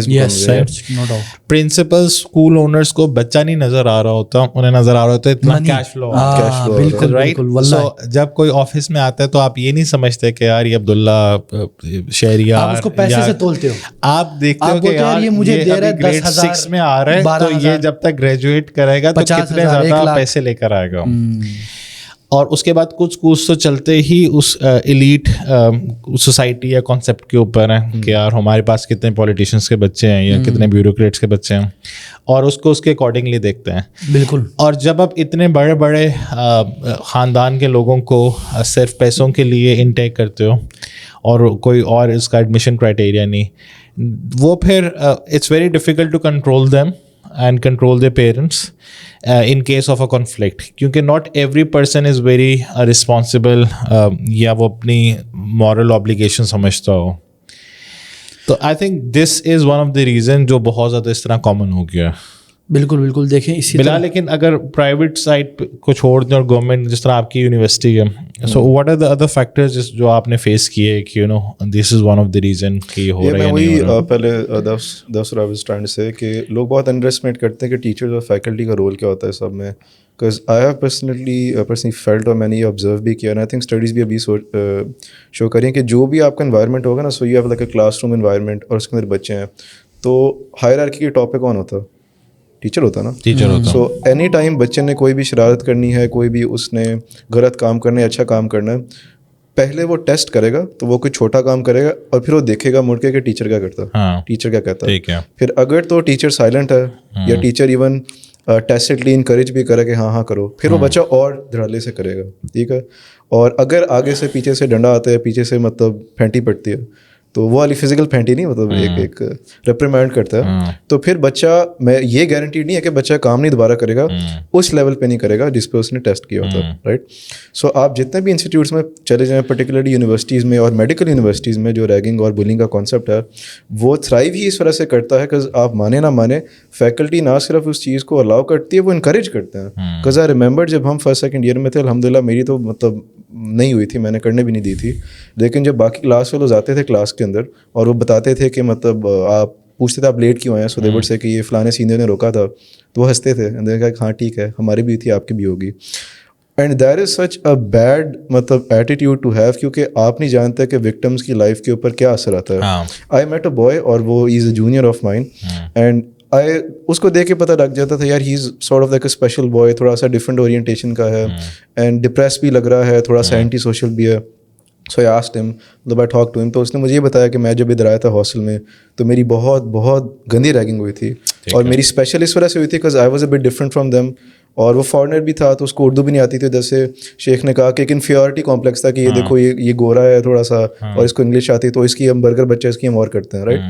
Speaker 2: Principal school owners کو بچہ نہیں نظر آ رہا ہوتا, انہیں نظر آ رہا ہوتا ہے اتنا کیش فلو.
Speaker 3: بالکل رائٹ.
Speaker 2: سو جب کوئی آفس میں آتا ہے تو آپ یہ نہیں سمجھتے کہ یار یہ عبداللہ شہریار,
Speaker 3: اس کو پیسے سے تولتے ہو,
Speaker 2: آپ دیکھتے ہو کہ یار یہ مجھے گریڈ 6 میں آ رہا ہے, تو یہ جب تک گریجویٹ کرے گا تو کتنے زیادہ پیسے لے کر آئے گا. اور اس کے بعد کچھ اسکولس تو چلتے ہی اس ایلیٹ سوسائٹی یا کانسیپٹ کے اوپر ہیں کہ یار ہمارے پاس کتنے پولیٹیشینس کے بچے ہیں یا کتنے بیوروکریٹس کے بچے ہیں, اور اس کو اس کے اکارڈنگلی دیکھتے ہیں.
Speaker 3: بالکل.
Speaker 2: اور جب آپ اتنے بڑے بڑے خاندان کے لوگوں کو صرف پیسوں کے لیے انٹیک کرتے ہو اور کوئی اور اس کا ایڈمیشن کرائٹیریا نہیں, وہ پھر it's very difficult to control them and control their parents in case of a conflict, کیونکہ not every person is very responsible یا وہ اپنی moral obligation سمجھتا ہو. تو I think this is one of the reason جو بہت زیادہ اس طرح common ہو گیا.
Speaker 3: بالکل بالکل دیکھیں اسی
Speaker 2: بلا لیکن اگر پرائیویٹ سائٹ کو چھوڑ دیں اور گورنمنٹ جس طرح آپ کی یونیورسٹی ہے, so what are the other factors جو آپ نے فیس کیے کہ you know this is one of the reason کہ یہ ہو رہا ہے یا نہیں ہو رہا؟
Speaker 1: پہلے دس اسٹینڈ سے کہ لوگ بہت انڈر اسٹیمیٹ کرتے ہیں کہ ٹیچرز اور فیکلٹی کا رول کیا ہوتا ہے سب میں. Because I have personally felt اور میں نے یہ آبزرو بھی کیا, آئی تھنک اسٹڈیز بھی ابھی شو کریں کہ جو بھی آپ کا انوائرمنٹ ہوگا نا, so you have like a class room environment اور اس کے اندر بچے ہیں, تو ہائرارکی کے ٹاپ پہ کون ہوتا؟ ٹیچر ہوتا نا.
Speaker 2: ٹیچر ہوتا.
Speaker 1: سو اینی ٹائم بچے نے کوئی بھی شرارت کرنی ہے, کوئی بھی اس نے غلط کام کرنا ہے, اچھا کام کرنا ہے, پہلے وہ ٹیسٹ کرے گا, تو وہ کوئی چھوٹا کام کرے گا اور پھر وہ دیکھے گا مڑ کے کہ ٹیچر کیا کرتا ہے, ٹیچر کیا کہتا ہے. پھر اگر تو ٹیچر سائلنٹ ہے یا ٹیچر ایون ٹیسٹلی انکریج بھی کرے کہ ہاں ہاں کرو, پھر وہ بچہ اور دھڑلے سے کرے گا, ٹھیک ہے. اور اگر آگے سے پیچھے سے ڈنڈا آتا ہے, پیچھے سے مطلب پھینٹی پڑتی ہے, تو وہ والی فزیکل پھینٹی نہیں, مطلب ایک ریپریمینڈ کرتا ہے, تو پھر بچہ, میں یہ گارنٹیڈ نہیں ہے کہ بچہ کام نہیں دوبارہ کرے گا, اس لیول پہ نہیں کرے گا جس پہ اس نے ٹیسٹ کیا ہوتا ہے, رائٹ. سو آپ جتنے بھی انسٹیٹیوٹس میں چلے جائیں, پرٹیکولرلی یونیورسٹیز میں اور میڈیکل یونیورسٹیز میں, جو ریگنگ اور بلنگ کا کانسیپٹ ہے وہ تھرائیو ہی اس طرح سے کرتا ہے کہ آپ مانے نہ مانے, فیکلٹی نہ صرف اس چیز کو الاؤ کرتی ہے, وہ انکریج کرتے ہیں. بکاز آئی ریمبر جب ہم فرسٹ سیکنڈ ایئر میں تھے, الحمد للہ میری تو مطلب نہیں ہوئی تھی, میں نے کرنے بھی نہیں دی تھی, لیکن جب باقی کلاس فیلوز آتے تھے کلاس کے اندر اور وہ بتاتے تھے کہ مطلب آپ پوچھتے تھے آپ لیٹ کیوں آئے, سو دے وڈ سے کہ یہ فلانے سینئر نے روکا تھا, تو وہ ہنستے تھے, ہاں ٹھیک ہے, ہماری بھی تھی آپ کی بھی ہوگی. And there is such a bad مطلب ایٹیٹیوڈ ٹو ہیو, کیونکہ آپ نہیں جانتے کہ وکٹمس کی لائف کے اوپر کیا اثر آتا ہے. آئی میٹ اے بوائے اور وہ is a junior of mine, and اس کو دیکھ کے پتہ لگ جاتا تھا یار he is sort of like a special boy, تھوڑا سا ڈفرینٹ اورینٹیشن کا ہے, اینڈ ڈپریس بھی لگ رہا ہے, تھوڑا سا اینٹی سوشل بھی ہے. سو آئی آسکڈ ہم, مطلب آئی ٹاک ٹو ہم, تو اس نے مجھے یہ بتایا کہ میں جب ادھر آیا تھا ہاسٹل میں, تو میری بہت بہت گندی ریگنگ ہوئی تھی, اور میری اسپیشل اس وجہ سے ہوئی تھی because I was a but different from them, اور وہ فارنر بھی تھا, تو اس کو اردو بھی نہیں آتی تھی. جیسے شیخ نے کہا کہ ایک انفیورٹی کمپلیکس تھا کہ یہ دیکھو یہ گورا ہے تھوڑا سا, اور اس کو انگلش آتی, تو اس کی ہم برگر بچہ اس کی ہم اور کرتے ہیں, رائٹ.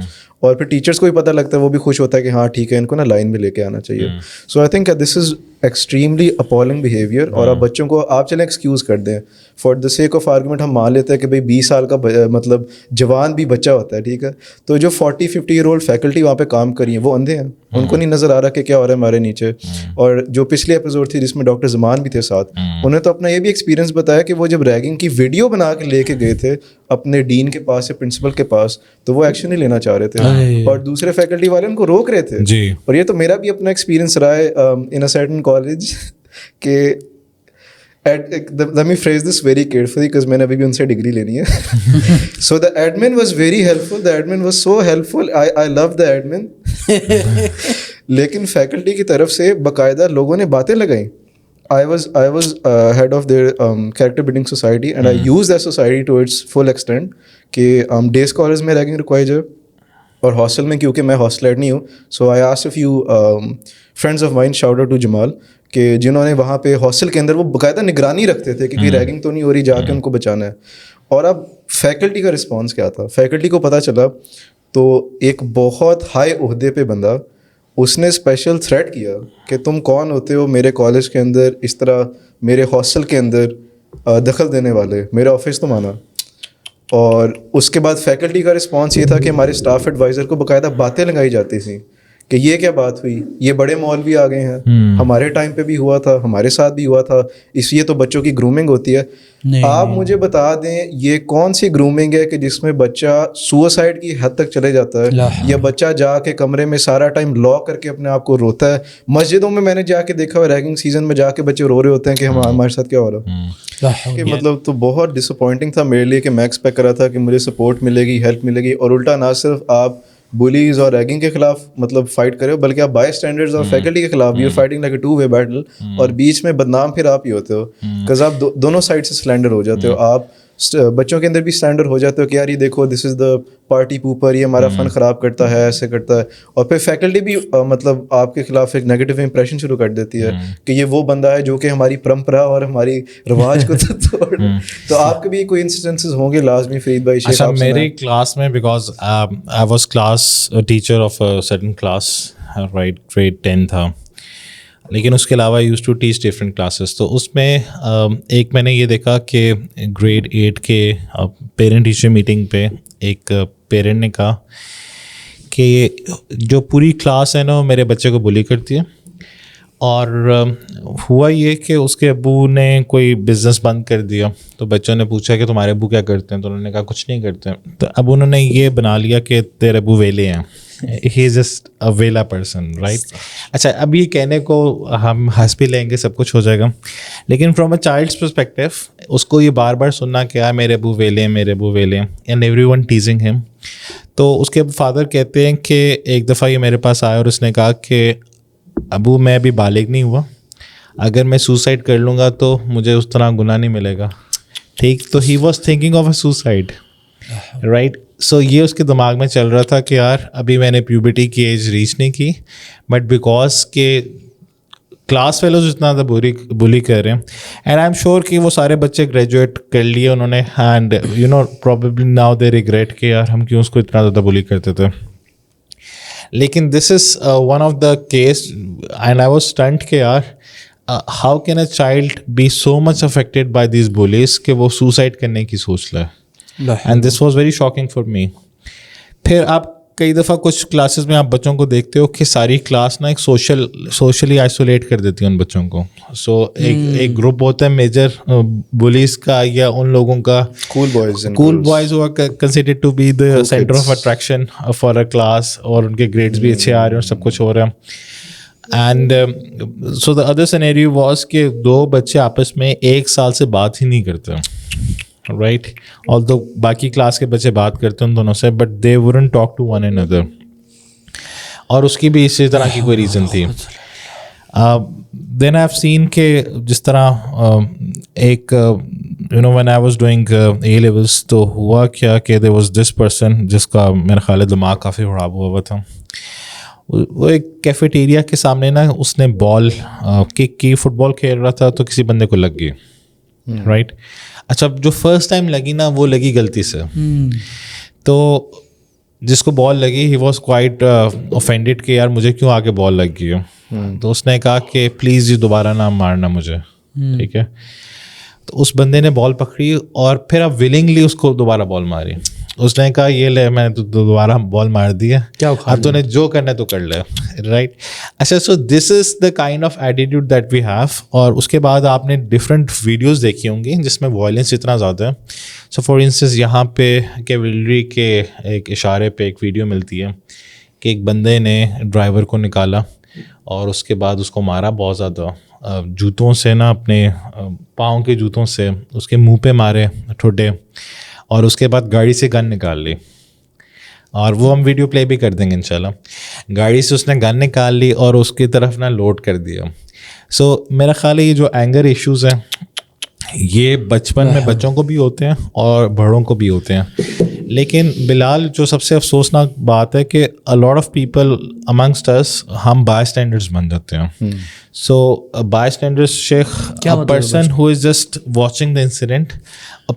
Speaker 1: اور پھر ٹیچرس کو بھی پتہ لگتا ہے, وہ بھی خوش ہوتا ہے کہ ہاں ٹھیک ہے, ان کو نا لائن میں لے کے آنا چاہیے. So I think this is extremely appalling behaviour. اور آپ بچوں کو آپ چلیں ایکسکیوز کر دیں, for the sake of argument ہم مان لیتے ہیں کہ بھائی 20 سال کا مطلب جوان بھی بچہ ہوتا ہے, ٹھیک ہے, تو جو 40-50 ایئر اولڈ فیکلٹی وہاں پہ کام کری ہیں وہ اندھے ہیں, ان کو نہیں نظر آ رہا کہ کیا ہو رہا ہے ہمارے نیچے. اور جو پچھلی ایپیسوڈ تھی جس میں ڈاکٹر زمان بھی تھے ساتھ, انہوں نے تو اپنا یہ بھی ایکسپیرینس بتایا کہ وہ جب ریگنگ کی ویڈیو بنا کے لے کے گئے تھے اپنے ڈین کے پاس یا پرنسپل کے پاس, تو وہ ایکشن نہیں لینا چاہ رہے تھے, اور دوسرے فیکلٹی والے ان کو روک رہے تھے. اور یہ تو میرا بھی اپنا ایکسپیرینس رہا ہے ان اے سرٹن کالج کہ let me phrase this very carefully because میں نے ابھی بھی ان سے ڈگری لینی ہے. So the admin was very helpful, the admin was so helpful, I love the admin. لیکن فیکلٹی کی طرف سے باقاعدہ لوگوں نے باتیں لگائیں. I was head of their character building society and I used that society to its full extent کہ day scholars میں ریگنگ رکوائی جائے, اور ہاسٹل میں کیونکہ میں ہاسٹلیٹ نہیں ہوں, so I asked a few friends of mine, shout out to Jamal, کہ جنہوں نے وہاں پہ ہاسٹل کے اندر وہ باقاعدہ نگرانی رکھتے تھے کہ ریگنگ تو نہیں ہو رہی, جا کے ان کو بچانا ہے. اور اب فیکلٹی کا رسپانس کیا تھا, فیکلٹی کو پتہ چلا, تو ایک بہت ہائی عہدے پہ بندہ, اس نے اسپیشل تھریٹ کیا کہ تم کون ہوتے ہو میرے کالج کے اندر اس طرح میرے ہاسٹل کے اندر دخل دینے والے, میرا آفس تم آنا. اور اس کے بعد فیکلٹی کا رسپانس یہ تھا کہ ہمارے اسٹاف ایڈوائزر کو باقاعدہ باتیں لگائی جاتی تھیں کہ یہ کیا بات ہوئی, یہ بڑے مولوی آ گئے ہیں, ہمارے ٹائم پہ بھی ہوا تھا, ہمارے ساتھ بھی ہوا تھا, اس لیے تو بچوں کی گرومنگ ہوتی ہے. آپ مجھے بتا دیں یہ کون سی گرومنگ ہے کہ جس میں بچہ سوسائڈ کی حد تک چلے جاتا ہے, یا بچہ جا کے کمرے میں سارا ٹائم لاک کر کے اپنے آپ کو روتا ہے. مسجدوں میں نے جا کے دیکھا ہے ریگنگ سیزن میں جا کے بچے رو رہے ہوتے ہیں کہ ہمارے ساتھ کیا ہو رہا ہے. کہ مطلب تو بہت ڈس اپوائنٹنگ تھا میرے لیے کہ میں ایکسپیکٹ کر رہا تھا کہ مجھے سپورٹ ملے گی, ہیلپ ملے گی, اور الٹا نہ صرف آپ بلیز اور ریگنگ کے خلاف مطلب فائٹ کرے ہو, بلکہ آپ بائی اسٹینڈرڈز اور فیکلٹی کے خلاف بھی fighting like a two way battle, اور بیچ میں بدنام پھر آپ ہی ہوتے ہو, بکاز آپ دونوں سائڈ سے سلینڈر ہو جاتے ہو. آپ بچوں کے اندر بھی اسٹینڈر ہو جاتے ہو کہ یار یہ دیکھو دس از دا پارٹی پوپر, یہ ہمارا فن خراب کرتا ہے, ایسے کرتا ہے. اور پھر فیکلٹی بھی مطلب آپ کے خلاف ایک نیگیٹو امپریشن شروع کر دیتی ہے کہ یہ وہ بندہ ہے جو کہ ہماری پرمپرا اور ہماری رواج کو توڑ. تو آپ کے بھی کوئی انسٹنسز ہوں گے لازمی فرید بھائی.
Speaker 2: اچھا, میری کلاس میں because I was class teacher of certain class, right, grade 10 تھا, لیکن اس کے علاوہ used to teach different classes. تو اس میں ایک میں نے یہ دیکھا کہ گریڈ 8 کے پیرنٹ ٹیچر میٹنگ پہ ایک پیرنٹ نے کہا کہ جو پوری کلاس ہے نا وہ میرے بچے کو بلی کرتی ہے. اور ہوا یہ کہ اس کے ابو نے کوئی بزنس بند کر دیا, تو بچوں نے پوچھا کہ تمہارے ابو کیا کرتے ہیں, تو انہوں نے کہا کچھ نہیں کرتے. تو اب انہوں نے یہ بنا لیا کہ تیرے ابو ویلے ہیں, ہی از جسٹ اے ویلا پرسن, رائٹ. اچھا, اب یہ کہنے کو ہم ہنس بھی لیں گے, سب کچھ ہو جائے گا, لیکن فرام اے چائلڈس پرسپیکٹیو اس کو یہ بار بار سننا کہ میرے ابو ویلے ہیں, میرے ابو ویلے ہیں, اینڈ ایوری ون ٹیزنگ ہم. تو اس کے فادر کہتے ہیں کہ ایک دفعہ یہ میرے پاس آیا اور اس نے کہا کہ ابو میں ابھی بالغ نہیں ہوا, اگر میں سوسائڈ کر لوں گا تو مجھے اس طرح گناہ نہیں ملے گا, ٹھیک. تو he was thinking of a suicide, right. So یہ اس کے دماغ میں چل رہا تھا کہ یار ابھی میں نے پیوبرٹی کی ایج ریچ نہیں کی, بٹ بیکاز کہ کلاس فیلوز اتنا زیادہ بلی کر رہے ہیں, اینڈ آئی ایم شیور کہ وہ سارے بچے گریجویٹ کر لیے انہوں نے, and you know probably now they regret کہ یار ہم کیوں اس کو اتنا زیادہ بلی کرتے تھے. لیکن this is one of the case and I was stunned کہ یار how can a child be so much affected by these bullies کہ وہ سوسائڈ کرنے کی سوچ لے, and this was very shocking for me. پھر آپ کئی دفعہ کچھ کلاسز میں آپ بچوں کو دیکھتے ہو کہ ساری کلاس نا ایک سوشلی آئسولیٹ کر دیتی ہے ان بچوں کو. سو ایک گروپ ہوتا ہے میجر بولیز کا یا ان لوگوں کا, کول بوائز ہو considered to be the centre of attraction for a class, اور ان کے گریڈس بھی اچھے آ رہے ہیں اور سب کچھ ہو رہا ہے. And so the other scenario was کہ دو بچے آپس میں 1 سال سے بات ہی نہیں کرتے, رائٹ. آلدو باقی کلاس کے بچے بات کرتے ہیں ان دونوں سے, but they wouldn't talk to one another, اور اس کی بھی اسی طرح کی کوئی ریزن تھی. دین آئی ہیو سین کہ جس طرح ایک you know when I was doing A levels, تو ہوا کیا کہ دیر واز دس پرسن جس کا میرا خیال ہے دماغ کافی خراب ہوا تھا. وہ ایک کیفیٹیریا کے سامنے نا اس نے بال کک کی, فٹ بال کھیل رہا تھا تو کسی بندے کو لگ گئی, رائٹ. اچھا, جو فرسٹ ٹائم لگی نا وہ لگی غلطی سے, تو جس کو بال لگی ہی واز کوائٹ اوفینڈیڈ کہ یار مجھے کیوں آگے بال لگ گئی ہے. تو اس نے کہا کہ پلیز یہ دوبارہ نہ مارنا مجھے, ٹھیک ہے. تو اس بندے نے بال پکڑی اور پھر اب ولنگلی اس کو دوبارہ بال ماری. اس نے کہا یہ لے میں نے تو دوبارہ بال مار دیا, اب تو نے جو کرنا ہے تو کر لے, رائٹ. اچھا, so this is the kind of attitude that we have. اور اس کے بعد آپ نے ڈفرینٹ ویڈیوز دیکھی ہوں گی جس میں وائلنس اتنا زیادہ ہے. سو فار انسٹنس یہاں پہ کیولری کے ایک اشارے پہ ایک ویڈیو ملتی ہے کہ ایک بندے نے ڈرائیور کو نکالا اور اس کے بعد اس کو مارا بہت زیادہ, جوتوں سے نا, اپنے پاؤں کے جوتوں سے اس کے منہ پہ مارے ٹھوڈے, اور اس کے بعد گاڑی سے گن نکال لی, اور وہ ہم ویڈیو پلے بھی کر دیں گے انشاءاللہ. گاڑی سے اس نے گن نکال لی اور اس کی طرف نا لوڈ کر دیا. سو میرا خیال ہے یہ جو اینگر ایشوز ہیں یہ بچپن میں بچوں کو بھی ہوتے ہیں اور بڑوں کو بھی ہوتے ہیں. لیکن بلال جو سب سے افسوسناک بات ہے کہ a lot of people amongst us ہم بائی اسٹینڈرڈس بن جاتے ہیں. So by standard Sheikh person who is just watching the incident.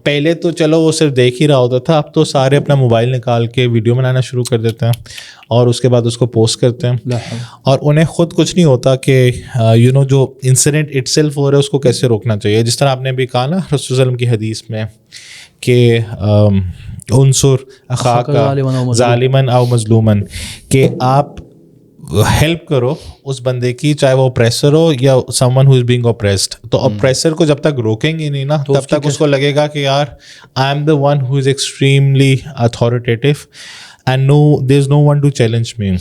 Speaker 2: پہلے تو چلو وہ صرف دیکھ ہی رہا ہوتا تھا, اب تو سارے اپنا موبائل نکال کے ویڈیو بنانا شروع کر دیتے ہیں اور اس کے بعد اس کو پوسٹ کرتے ہیں, اور انہیں خود کچھ نہیں ہوتا کہ یو نو جو انسیڈنٹ اٹ سیلف ہو رہا ہے اس کو کیسے روکنا چاہیے. جس طرح آپ نے بھی کہا نا رسول صلی اللہ علیہ وسلم کی حدیث میں کہ انصر اخاک ظالمن او مظلومن, کہ آپ ہیلپ کرو اس بندے کی چاہے وہ اپریسر ہو یا some one who is being oppressed. تو اپریسر کو جب تک روکیں گے نہیں نا تب تک اس کو لگے گا کہ یار I am the one who is extremely authoritative and no there is no one to challenge me.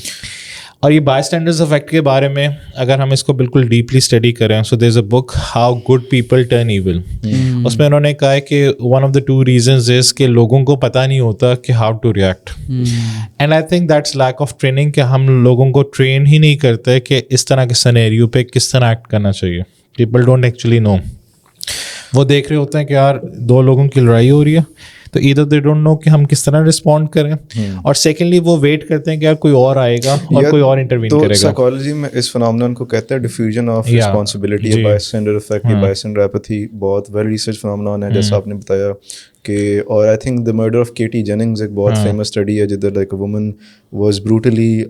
Speaker 2: اور یہ بائی اسٹینڈرڈز افیکٹ کے بارے میں اگر ہم اس کو بالکل ڈیپلی اسٹڈی کریں, so there is a book how good people turn evil. اس میں انہوں نے کہا ہے کہ one of the 2 reasons is کہ لوگوں کو پتہ نہیں ہوتا کہ how to react, and I think that's lack of training, کہ ہم لوگوں کو ٹرین ہی نہیں کرتے کہ اس طرح کے سینیریو پہ کس طرح ایکٹ کرنا چاہیے. پیپل ڈونٹ ایکچولی نو. وہ دیکھ رہے ہوتے ہیں کہ یار 2 لوگوں کی لڑائی ہو رہی ہے, تو ادھر دے ڈونٹ نو کہ ہم کس طرح رسپونڈ کریں, اور سیکنڈلی وہ ویٹ کرتے ہیں کہ یار کوئی اور آئے گا اور کوئی اور انٹروین کرے گا. تو
Speaker 1: سائیکالوجی میں اس فنامنن کو کہتے ہیں ڈیفیوژن آف رسپانسبلٹی یا bystander effect. Bystander apathy بہت ویل ریسرچ فنامنن ہے جیسا آپ نے بتایا کہ, اور I think the murder of Kitty Jennings ایک بہت فیمس اسٹڈی ہے جدھر like a woman was brutally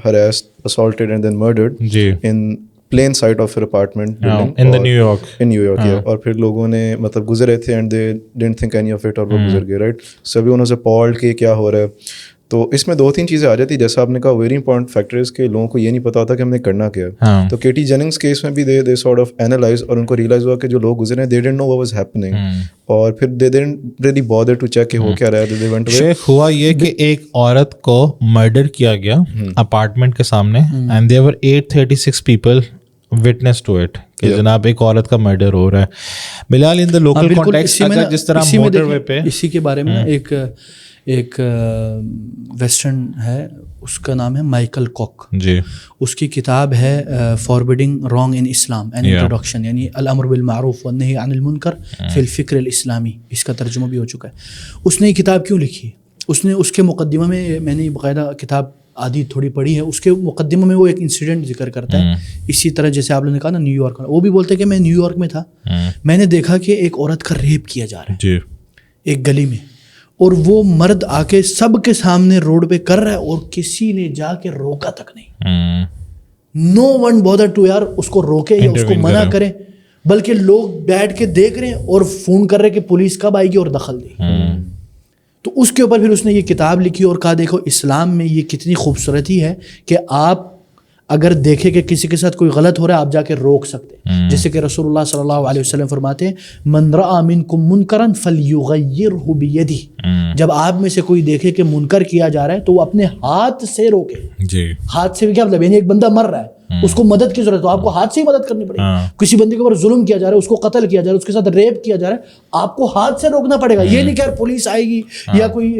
Speaker 1: harassed, assaulted and then murdered in plain sight of her apartment in New York. اور پھر لوگوں نے گزرے تھے and they didn't think any of it, اور وہ گزر گئے, رائٹ. سبھی انہوں سے پالڈ کہ کیا ہو رہا ہے. تو اس میں 2-3 چیزیں آ جاتی ہیں. جیسا آپ نے کہا ویری امپورٹنٹ فیکٹر ہے کہ لوگوں کو یہ نہیں پتا ہوتا کہ ہم نے کرنا کیا. تو کیٹی جیننگس کیس میں بھی دے سارٹ آف اینالائز, اور ان کو ریئلائز ہوا کہ جو لوگ گزرے ہیں they didn't know what was happening, اور پھر they didn't really bother to check کہ ہو کیا رہا ہے. They went away.
Speaker 2: شیخ ہوا یہ کہ ایک عورت کو مرڈر کیا گیا اپارٹمنٹ کے سامنے, and there were 836 people witness to it کہ جناب ایک عورت کا مرڈر ہو رہا ہے. بلال ان دا لوکل کانٹیکسٹ اگر جس طرح موٹر وے پہ
Speaker 3: اسی کے بارے میں ایک ویسٹرن ہے, اس کا نام ہے مائیکل کوک.
Speaker 2: جی,
Speaker 3: اس کی کتاب ہے forbidding wrong in Islam and introduction, یعنی الامر بالمعروف والنہی عن المنکر فی الفکر الاسلامی. اس کا ترجمہ بھی ہو چکا ہے. اس نے یہ کتاب کیوں لکھی؟ اس کے مقدمہ میں نے باقاعدہ کتاب آدھی تھوڑی پڑھی ہے. اس کے مقدمہ میں وہ ایک انسیڈنٹ ذکر کرتا ہے, اسی طرح جیسے آپ نے کہا نا نیو یارک. وہ بھی بولتے کہ میں نیو یارک میں تھا, میں نے دیکھا کہ ایک عورت کا ریپ کیا جا رہا ہے ایک گلی میں, اور وہ مرد آ کے سب کے سامنے روڈ پہ کر رہا ہے اور کسی نے جا کے روکا تک نہیں. نو ون بادر ٹو یار اس کو روکے یا اس کو منع کرے, بلکہ لوگ بیٹھ کے دیکھ رہے ہیں اور فون کر رہے کہ پولیس کب آئے گی اور دخل دے گی. تو اس کے اوپر پھر اس نے یہ کتاب لکھی اور کہا دیکھو اسلام میں یہ کتنی خوبصورتی ہے کہ آپ اگر دیکھیں کہ کسی کے ساتھ کوئی غلط ہو رہا ہے آپ جا کے روک سکتے ہیں. جیسے کہ رسول اللہ صلی اللہ علیہ وسلم فرماتے ہیں من رأى منکم منکرا فلیغیرہ بیدہ, جب آپ میں سے کوئی دیکھے کہ منکر کیا جا رہا ہے تو وہ اپنے ہاتھ سے روکے. ہاتھ سے کیا مطلب, یعنی ایک بندہ مر رہا ہے اس کو مدد کی ضرورت ہے تو آپ کو ہاتھ سے ہی مدد کرنی پڑے گی. کسی بندے کے اوپر ظلم کیا جا رہا ہے, اس کو قتل کیا جا رہا ہے, اس کے ساتھ ریپ کیا جا رہا ہے, آپ کو ہاتھ سے روکنا پڑے گا. یہ نہیں کہ یار پولیس آئے گی یا کوئی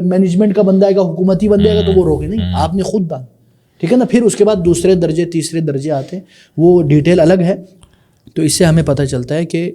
Speaker 3: مینجمنٹ کا بندہ آئے گا, حکومتی بندہ آئے گا تو وہ روکے, نہیں, آپ نے خود ڈال. ٹھیک ہے نا. پھر اس کے بعد دوسرے درجے تیسرے درجے آتے ہیں, وہ ڈیٹیل الگ ہے. تو اس سے ہمیں پتہ چلتا ہے کہ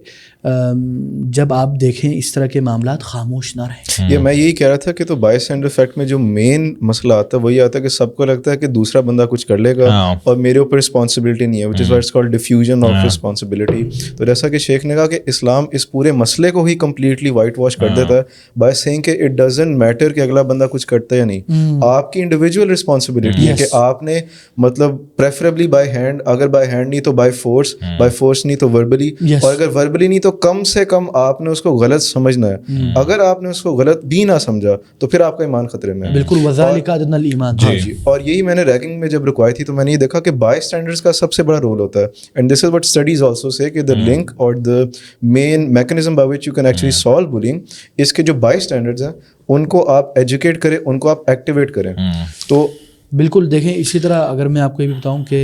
Speaker 3: جب آپ دیکھیں اس طرح کے معاملات خاموش نہ رہیں.
Speaker 1: یہ میں یہی کہہ رہا تھا کہ تو بائی اسٹینڈر افیکٹ میں جو مین مسئلہ آتا ہے وہی آتا ہے کہ سب کو لگتا ہے کہ دوسرا بندہ کچھ کر لے گا اور میرے اوپر رسپانسبلٹی نہیں ہے, which is what it's called diffusion of responsibility. تو جیسا کہ شیخ نے کہا کہ اسلام اس پورے مسئلے کو ہی کمپلیٹلی وائٹ واش کر دیتا ہے بائی سیئنگ کہ اٹ ڈزنٹ میٹر کہ اگلا بندہ کچھ کرتا ہے یا نہیں, آپ کی انڈیویجول رسپانسبلٹی ہے کہ آپ نے مطلب پریفریبلی بائی ہینڈ, اگر بائی ہینڈ نہیں تو بائی فورس نہیں تو وربلی, اور اگر وربلی نہیں تو کم سے کم آپ نے اس کو غلط سمجھنا ہے. اگر آپ نے اس کو غلط بھی نہ سمجھا تو پھر آپ کا ایمان خطرے میں ہے.
Speaker 3: بالکل, وذالک ادنی الایمان.
Speaker 1: جی, اور یہی میں نے ریگنگ میں جب رکوائی تھی تو میں نے یہ دیکھا کہ بائی اسٹینڈرڈس کا سب سے بڑا رول ہوتا ہے. And this is what studies also say کہ دا لنک اور the main mechanism by which you can actually solve bullying, اس کے جو بائی اسٹینڈرڈز ہیں ان کو آپ ایجوکیٹ کریں, ان کو آپ ایکٹیویٹ کریں. تو
Speaker 3: بالکل دیکھیں, اسی طرح اگر میں آپ کو یہ بھی بتاؤں کہ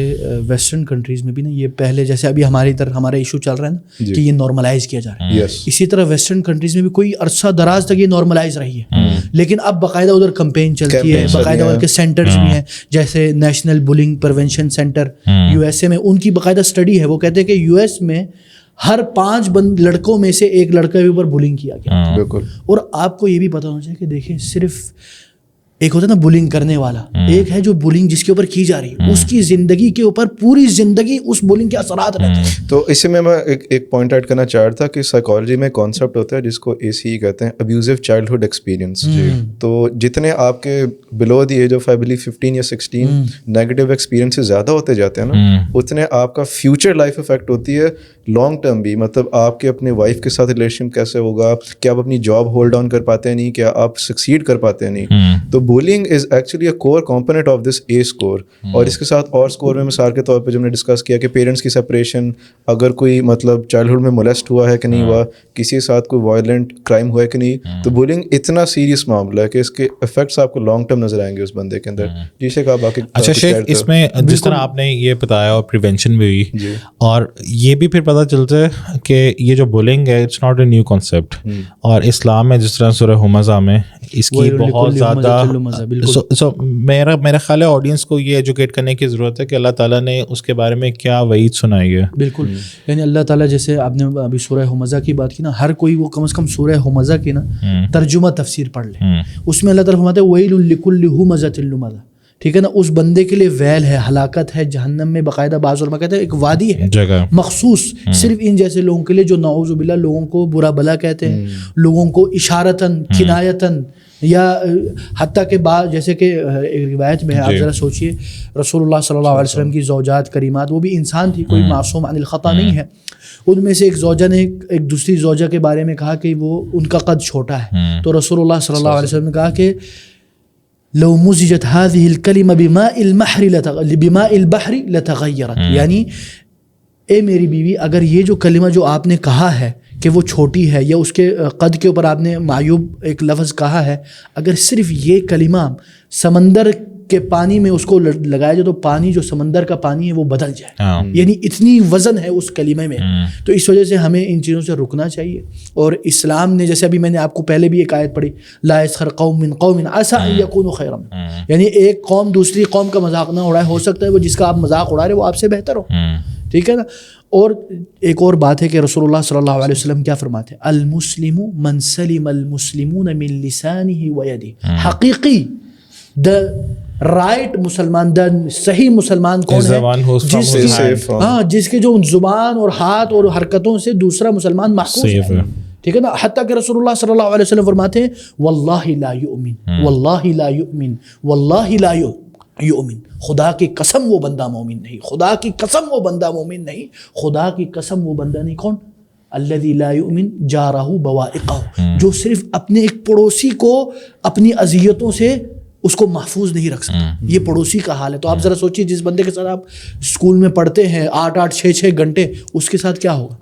Speaker 3: ویسٹرن کنٹریز میں بھی نا یہ پہلے جیسے ابھی ہمارا ایشو چل رہا ہے نا کہ یہ نارملائز کیا جا رہا ہے, اسی طرح ویسٹرن کنٹریز میں بھی کوئی عرصہ دراز تک یہ نارملائز رہی ہے, لیکن اب باقاعدہ ادھر کمپین چلتی ہے, باقاعدہ ان کے سینٹرز بھی ہیں, جیسے National Bullying Prevention Center U S A میں, ان کی باقاعدہ اسٹڈی ہے. وہ کہتے ہیں کہ یو ایس میں ہر 5 لڑکوں میں سے ایک لڑکے کے اوپر بلنگ کیا گیا. بالکل. اور آپ کو یہ بھی پتہ ہونا چاہیے کہ دیکھیں صرف ایک ہوتا ہے نا بلنگ کرنے والا, ایک ہے جو بلنگ جس کے اوپر کی جا رہی ہے, اس کی زندگی کے اوپر پوری زندگی اس بلنگ کے اثرات رہتے ہیں.
Speaker 1: تو اس میں ایک پوائنٹ ایڈ کرنا چاہ رہا تھا کہ سائیکالوجی میں کانسیپٹ ہوتا ہے جس کو ACE کہتے ہیں, ابیوزو چائلڈہڈ ایکسپیرینس. تو جتنے آپ کے below the age of I believe 15 یا 16 نیگیٹو ایکسپیرینسز زیادہ ہوتے جاتے ہیں نا, اتنے آپ کا فیوچر لائف افیکٹ ہوتی ہے لانگ ٹرم بھی. مطلب آپ کے اپنے وائف کے ساتھ ریلیشن کیسے ہوگا, کیا آپ اپنی جاب ہولڈ آن کر پاتے ہیں نہیں, کیا آپ سکسیڈ کر پاتے ہیں نہیں. تو bullying is actually a core component of this A score. اور اس کے ساتھ اور اسکور میں مثال کے طور پہ جو ہم نے ڈسکس کیا کہ پیرنٹس کی سپریشن, اگر کوئی مطلب چائلڈہڈ میں مولیسٹ ہوا ہے کہ نہیں ہوا, کسی کے ساتھ کوئی وائلنٹ کرائم ہوا ہے کہ نہیں. تو بولنگ اتنا سیریس معاملہ ہے کہ اس کے افیکٹس آپ کو لانگ ٹرم نظر آئیں گے اس بندے کے اندر. جی شیخ آپ باقی.
Speaker 2: اچھا شیخ, اس میں جس طرح آپ نے یہ بتایا اور پریونشن بھی ہوئی, اور یہ بھی پھر پتہ چلتا ہے کہ یہ جو بولنگ ہے it's not a new concept, اور اسلام میں جس طرح سورہ ھمزہ میں اس کی بہت زیادہ. سو میرا خیال ہے آڈینس کو یہ ایجوکیٹ کرنے کی ضرورت ہے کہ اللہ تعالیٰ نے اس کے بارے میں کیا وعید سنائی ہے. بالکل,
Speaker 3: یعنی اللہ تعالیٰ جیسے آپ نے ابھی سورہ ھمزہ کی بات کی نا, ہر کوئی وہ کم از کم سورہ ھمزہ کی نا ترجمہ تفسیر پڑھ لے. اس میں اللہ تعالیٰ فرماتا ہے ویل لکل ھمزۃ لمزہ. ٹھیک ہے نا, اس بندے کے لیے ویل ہے, ہلاکت ہے جہنم میں. باقاعدہ بعض علماء کہتے ہیں ایک وادی ہے جگہ مخصوص صرف ان جیسے لوگوں کے لیے جو نعوذ باللہ لوگوں کو برا بلا کہتے ہیں, لوگوں کو اشارتاً کنایتاً, یا حتیٰ کہ بعض جیسے کہ ایک روایت میں ہے, آپ ذرا سوچئے رسول اللہ صلی اللہ علیہ وسلم کی زوجات کریمات, وہ بھی انسان تھی, کوئی معصوم عن الخطا نہیں ہے. ان میں سے ایک زوجہ نے ایک دوسری زوجہ کے بارے میں کہا کہ وہ ان کا قد چھوٹا ہے, تو رسول اللہ صلی اللہ علیہ وسلم نے کہا کہ لو مزجت هذه الكلمة بماء البحر لتغيرت. یعنی اے میری بیوی اگر یہ جو کلمہ جو آپ نے کہا ہے کہ وہ چھوٹی ہے یا اس کے قد کے اوپر آپ نے معیوب ایک لفظ کہا ہے, اگر صرف یہ کلمہ سمندر کے پانی میں اس کو لگایا جائے تو پانی جو سمندر کا پانی ہے وہ بدل جائے. یعنی اتنی وزن ہے اس کلمے میں. تو اس وجہ سے ہمیں ان چیزوں سے رکنا چاہیے. اور اسلام نے جیسے ابھی میں نے آپ کو پہلے بھی ایک آیت پڑھی, لا يسخر قوم من قوم عسى ان يكونوا خيرا, یعنی ایک قوم دوسری قوم کا مذاق نہ اڑائے, ہو سکتا ہے وہ جس کا آپ مذاق اڑا رہے وہ آپ سے بہتر ہو. ٹھیک ہے نا. اور ایک اور بات ہے کہ رسول اللہ صلی اللہ علیہ وسلم کیا فرماتے ہیں, المسلم من سلم المسلمون من لسانه ويده. حقیقی دا رائٹ مسلمان, دا صحیح مسلمان کون ہے؟ جس کے جو زبان اور ہاتھ اور حرکتوں سے دوسرا مسلمان محفوظ ہے. ٹھیک ہے نا. حتیٰ کہ رسول اللہ صلی اللہ علیہ وسلم فرماتے ہیں واللہ لا یؤمن, واللہ لا یؤمن, واللہ لا یؤمن, خدا کی قسم وہ بندہ مومن نہیں, خدا کی قسم وہ بندہ مومن نہیں, خدا کی قسم وہ بندہ نہیں. کون؟ الذی لا یؤمن جارہ بوائقہ, جو صرف اپنے ایک پڑوسی کو اپنی اذیتوں سے اس کو محفوظ نہیں رکھ سکتا. یہ پڑوسی کا حال ہے. تو آپ ذرا سوچیے جس بندے کے ساتھ آپ اسکول میں پڑھتے ہیں 8-8 6-6 گھنٹے, اس کے ساتھ کیا ہوگا.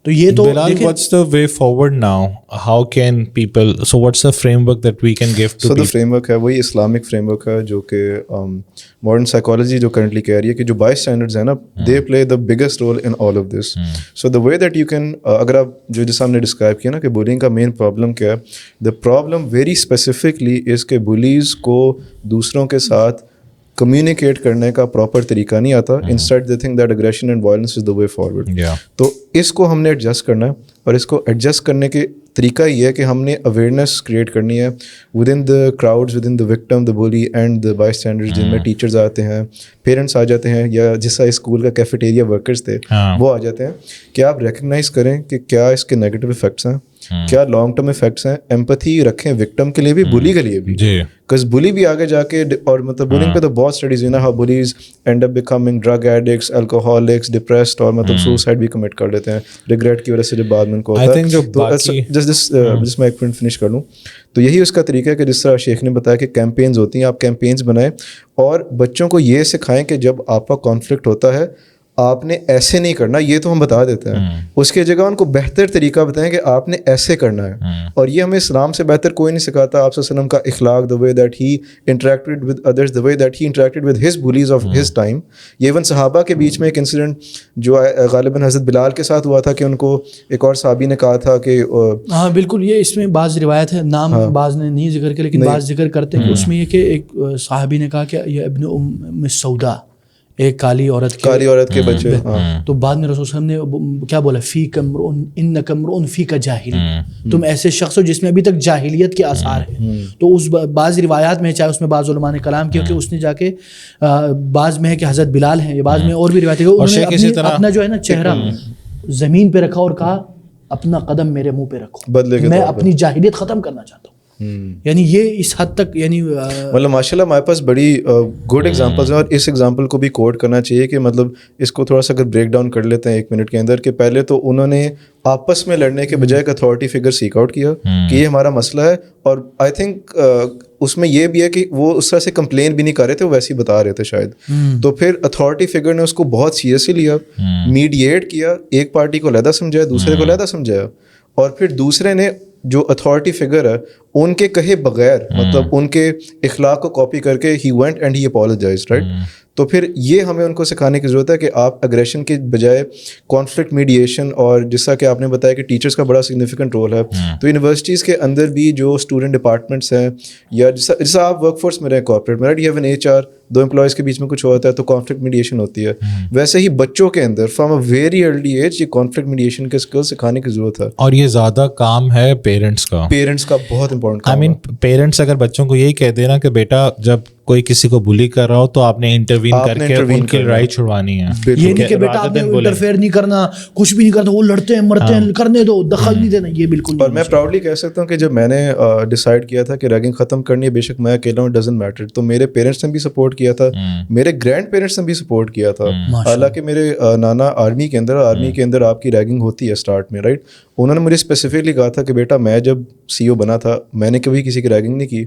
Speaker 3: تو یہ تو
Speaker 2: Bilal, what's the way forward now? How can people, so what's the framework that we can give to people?
Speaker 1: So the framework ہے وہی اسلامک فریم ورک ہے جو کہ ماڈرن سائیکالوجی جو کرنٹلی کہہ رہی ہے کہ جو بائی اسٹینڈرڈز ہیں نا, they play the biggest role in all of this. So the way that you can, اگر آپ جو جیسا ہم نے ڈسکرائب کیا نا کہ بولنگ کا مین پرابلم کیا ہے, دا پرابلم ویری اسپیسیفکلی اس کے بلیز کو دوسروں کے ساتھ کمیونیکیٹ کرنے کا پراپر طریقہ نہیں آتا. Instead they think that aggression and violence is the way forward. تو اس کو ہم نے ایڈجسٹ کرنا ہے, اور اس کو ایڈجسٹ کرنے کے طریقہ یہ ہے کہ ہم نے اویئرنیس کریٹ کرنی ہے within the crowds, within the victim, the bully and the by standard, جن میں ٹیچرز آتے ہیں, پیرنٹس آ جاتے ہیں, یا جس طرح اسکول کا کیفیٹیریا ورکرز تھے وہ آ جاتے ہیں, کہ آپ ریکگنائز کریں کہ کیا اس کے نیگیٹو افیکٹس ہیں, کیا لانگ ٹرم افیکٹس ہیں. ایمپتھی رکھیں وکٹم کے لیے بھی, بلی کے لیے بھی, بکاز بلی بھی آگے جا کے, اور مطلب بولنگ پہ تو بہت اسٹڈیز ہوئی نا, how blaze and up becoming drug addicts, alcoholics, depressed, اور مطلب سوسائڈ بھی کمٹ کر لیتے ہیں ریگریٹ کی وجہ سے, جب بعد میں ان کو ہوتا ہے. جس میں ایک پوائنٹ فنش کر لوں, تو یہی اس کا طریقہ ہے کہ جس طرح شیخ نے بتایا کہ کیمپینز ہوتی ہیں, آپ کیمپینز بنائیں اور بچوں کو یہ سکھائیں کہ جب آپ کا کانفلکٹ ہوتا ہے آپ نے ایسے نہیں کرنا, یہ تو ہم بتا دیتے ہیں, اس کی جگہ ان کو بہتر طریقہ بتائیں کہ آپ نے ایسے کرنا ہے. اور یہ ہمیں اسلام سے بہتر کوئی نہیں سکھاتا. آپ صلی اللہ علیہ وسلم کا اخلاق, the way that he interacted with others, the way that he interacted with his bullies of his time. یہ ایون صحابہ کے بیچ میں ایک انسیڈنٹ جو غالباً حضرت بلال کے ساتھ ہوا تھا کہ ان کو ایک اور صحابی نے کہا تھا کہ
Speaker 3: ہاں بالکل, یہ اس میں بعض روایت ہے, نام بعض نے نہیں ذکر کیا لیکن بعض ذکر کرتے ہیں. اس میں یہ کہ ایک صحابی نے کہا کہ یہ ابن ام سودا, ایک کالی عورت
Speaker 1: کے بچے,
Speaker 3: تو بعد میں رسول صلی اللہ علیہ وسلم نے کیا بولا, فیک امرؤ انک امرؤ فیک جاہل, تم ایسے شخص ہو جس میں ابھی تک جاہلیت کے آثار ہیں. تو اس بعض روایات میں, چاہے اس میں بعض علماء نے کلام کیا کہ اس نے جا کے, بعض میں ہے کہ حضرت بلال ہیں, بعض میں اور بھی روایت ہے کہ انہوں نے اپنا جو ہے نا چہرہ زمین پہ رکھا اور کہا اپنا قدم میرے منہ پہ رکھو, میں اپنی جاہلیت ختم کرنا چاہتا ہوں. یعنی یہ اس حد تک, یعنی
Speaker 1: مطلب ماشاء اللہ ہمارے پاس بڑی گڈ ایگزامپلز ہیں, اور اس ایگزامپل کو بھی کوٹ کرنا چاہیے کہ مطلب اس کو تھوڑا سا اگر بریک ڈاؤن کر لیتے ہیں 1 منٹ کے اندر, کہ پہلے تو انہوں نے آپس میں لڑنے کے بجائے ایک اتھارٹی فگر سیک آؤٹ کیا کہ یہ ہمارا مسئلہ ہے. اور آئی تھنک اس میں یہ بھی ہے کہ وہ اس طرح سے کمپلین بھی نہیں کر رہے تھے, وہ ویسے ہی بتا رہے تھے شاید. تو پھر اتھارٹی فگر نے اس کو بہت سیریسلی لیا, میڈیٹ کیا, ایک پارٹی کو علیحدہ سمجھایا, دوسرے کو علیحدہ سمجھایا, اور پھر دوسرے نے جو اتھارٹی فگر ہے ان کے کہے بغیر, مطلب ان کے اخلاق کو کاپی کر کے he went and he apologised, right. تو پھر یہ ہمیں ان کو سکھانے کی ضرورت ہے کہ آپ اگریشن کے بجائے کانفلکٹ میڈیشن, اور جس طرح کہ آپ نے بتایا کہ ٹیچرس کا بڑا سگنیفیکنٹ رول ہے, تو یونیورسٹیز کے اندر بھی جو اسٹوڈنٹ ڈپارٹمنٹس ہیں, یا جیسا آپ ورک فورس میں رہیں کارپوریٹ میں, right, you have an HR, 2 employees کے بیچ میں کچھ ہوتا ہے تو کانفلکٹ میڈیشن ہوتی ہے. ویسے ہی بچوں کے اندر from a very early age یہ کانفلکٹ میڈیشن کے اسکل سکھانے کی ضرورت ہے.
Speaker 2: اور یہ زیادہ کام ہے پیرنٹس کا
Speaker 1: بہت امپورٹنٹ.
Speaker 2: آئی مین پیرنٹس اگر بچوں کو یہی کہہ دینا کہ بیٹا جب کوئی کسی کو بلی کر رہا ہو تو آپ نے انٹروین کر کے ان کی لڑائی چھڑوانی ہے.
Speaker 3: یہ نہیں کہ بیٹا آپ نے انٹرفیئر نہیں کرنا, کچھ بھی نہیں کرنا, وہ لڑتے ہیں مرتے ہیں, کرنے دو, دخل نہیں دینا, یہ بالکل.
Speaker 1: اور میں پراؤڈلی کہہ سکتا ہوں کہ جب میں نے ڈیسائیڈ کیا تھا کہ ریگنگ ختم کرنی ہے, بے شک میں اکیلا ہوں, ڈزنٹ میٹر, تو میرے پیرنٹس نے بھی سپورٹ کیا تھا, میرے گرینڈ پیرنٹس نے بھی سپورٹ کیا تھا. حالانکہ میرے نانا آرمی کے اندر آپ کی ریگنگ ہوتی ہے اسٹارٹ میں, رائٹ. انہوں نے مجھے اسپیسیفکلی کہا تھا کہ بیٹا میں جب سی او بنا تھا میں نے کبھی کسی کی ریگنگ نہیں کی,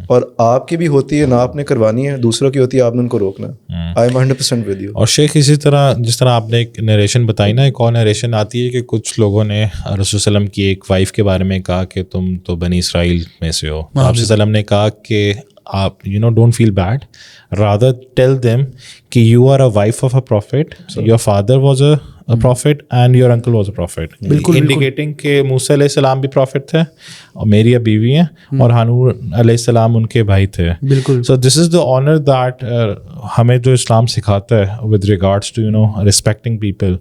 Speaker 1: اور آپ کی بھی ہوتی ہے, نہ آپ نے کروانی ہے, دوسروں کی ہوتی ہے, آپ نے ان کو روکنا. I am 100% with you.
Speaker 2: اور شیخ اسی طرح جس طرح آپ نے ایک نریشن بتائی نا, ایک اور نریشن آتی ہے کہ کچھ لوگوں نے رسول وسلم کی ایک وائف کے بارے میں کہا کہ تم تو بنی اسرائیل میں سے ہو. آپ وسلم نے کہا کہ آپ don't feel bad, rather tell them کہ you are a wife of a prophet, your father was a prophet and your uncle was a prophet, indicating کہ موسیٰ علیہ السلام بھی پروفیٹ تھے اور میری بیوی ہیں, اور ہارون علیہ السلام ان کے بھائی تھے. بالکل. سو this is the owner that ہمیں جو اسلام سکھاتا ہے with regards to respecting people.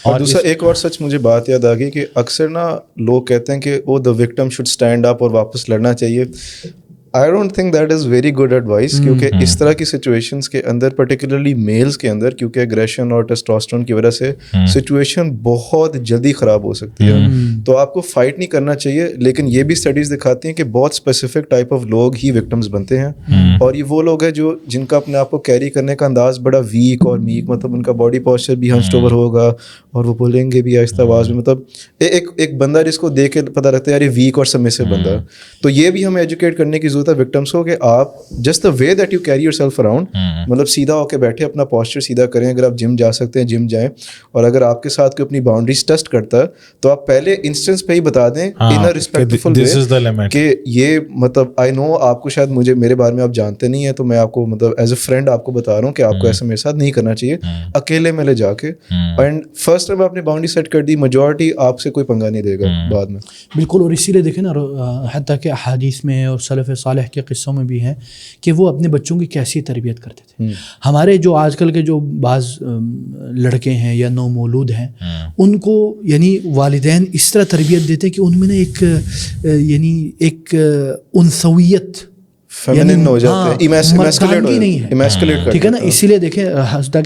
Speaker 1: اور دوسرا ایک اور سچ مجھے بات یاد آ گئی کہ اکثر نا لوگ کہتے ہیں کہ وہ the victim should stand up اور واپس لڑنا چاہیے. I don't think that is very good advice, کیونکہ اس طرح کی سچویشنس کے اندر پرٹیکولرلی میلز کے اندر, کیونکہ اگریشن اور ٹیسٹوسٹرون کی وجہ سے سچویشن بہت جلدی خراب ہو سکتی ہے. تو آپ کو فائٹ نہیں کرنا چاہیے, لیکن یہ بھی اسٹڈیز دکھاتی ہیں کہ بہت اسپیسیفک ٹائپ آف لوگ ہی وکٹمز بنتے ہیں, اور یہ وہ لوگ ہیں جن کا اپنے آپ کو کیری کرنے کا انداز بڑا ویک اور میک, مطلب ان کا باڈی پوسچر بھی ہنچڈ اوور ہوگا, اور وہ بولیں گے بھی آہستہ آواز میں, مطلب ایک بندہ جس کو دیکھ کے پتہ لگتا ہے یار یہ ویک اور سبمسو بندہ. تو یہ بھی ہمیں ایجوکیٹ کرنے کی ضرورت ہے وکٹمس کو کہ آپ just the way that you carry your self around, مطلب سیدھا ہو کے بیٹھے, اپنا پوسچر سیدھا کریں. اگر آپ جم جا سکتے ہیں جم جائیں, اور اگر آپ کے ساتھ کوئی اپنی باؤنڈریز ٹیسٹ کرتا ہے تو آپ پہلے انسٹنس پہ ہی بتا دیں ان اے ریسپیکٹفل وے کہ یہ مطلب آئی نو آپ کو شاید میرے بارے میں آپ جانتے نہیں ہیں, تو میں آپ کو مطلب ایز اے فرینڈ آپ کو بتا رہا ہوں کہ آپ کو ایسا میرے ساتھ نہیں کرنا چاہیے, اکیلے میں لے جا کے. اینڈ فرسٹ ٹائم آپ نے باؤنڈری سیٹ کر دی, میجورٹی آپ سے کوئی پنگا نہیں دے گا بعد میں.
Speaker 3: بالکل. اور اسی لیے دیکھیں نا, حتیٰ کہ احادیث میں اور سلف صالح کے قصوں میں بھی ہیں کہ وہ اپنے بچوں کی کیسی تربیت کرتے تھے. ہمارے جو آج کل کے جو بعض لڑکے ہیں یا نو مولود ہیں, ان کو یعنی والدین اس طرح تربیت دیتے کہ ان میں نا ایک انثویت
Speaker 1: فیمنن ہو جاتے ہیں, ایماسکولیٹ نہیں ہے,
Speaker 3: ٹھیک ہے نا. اسی لیے دیکھیں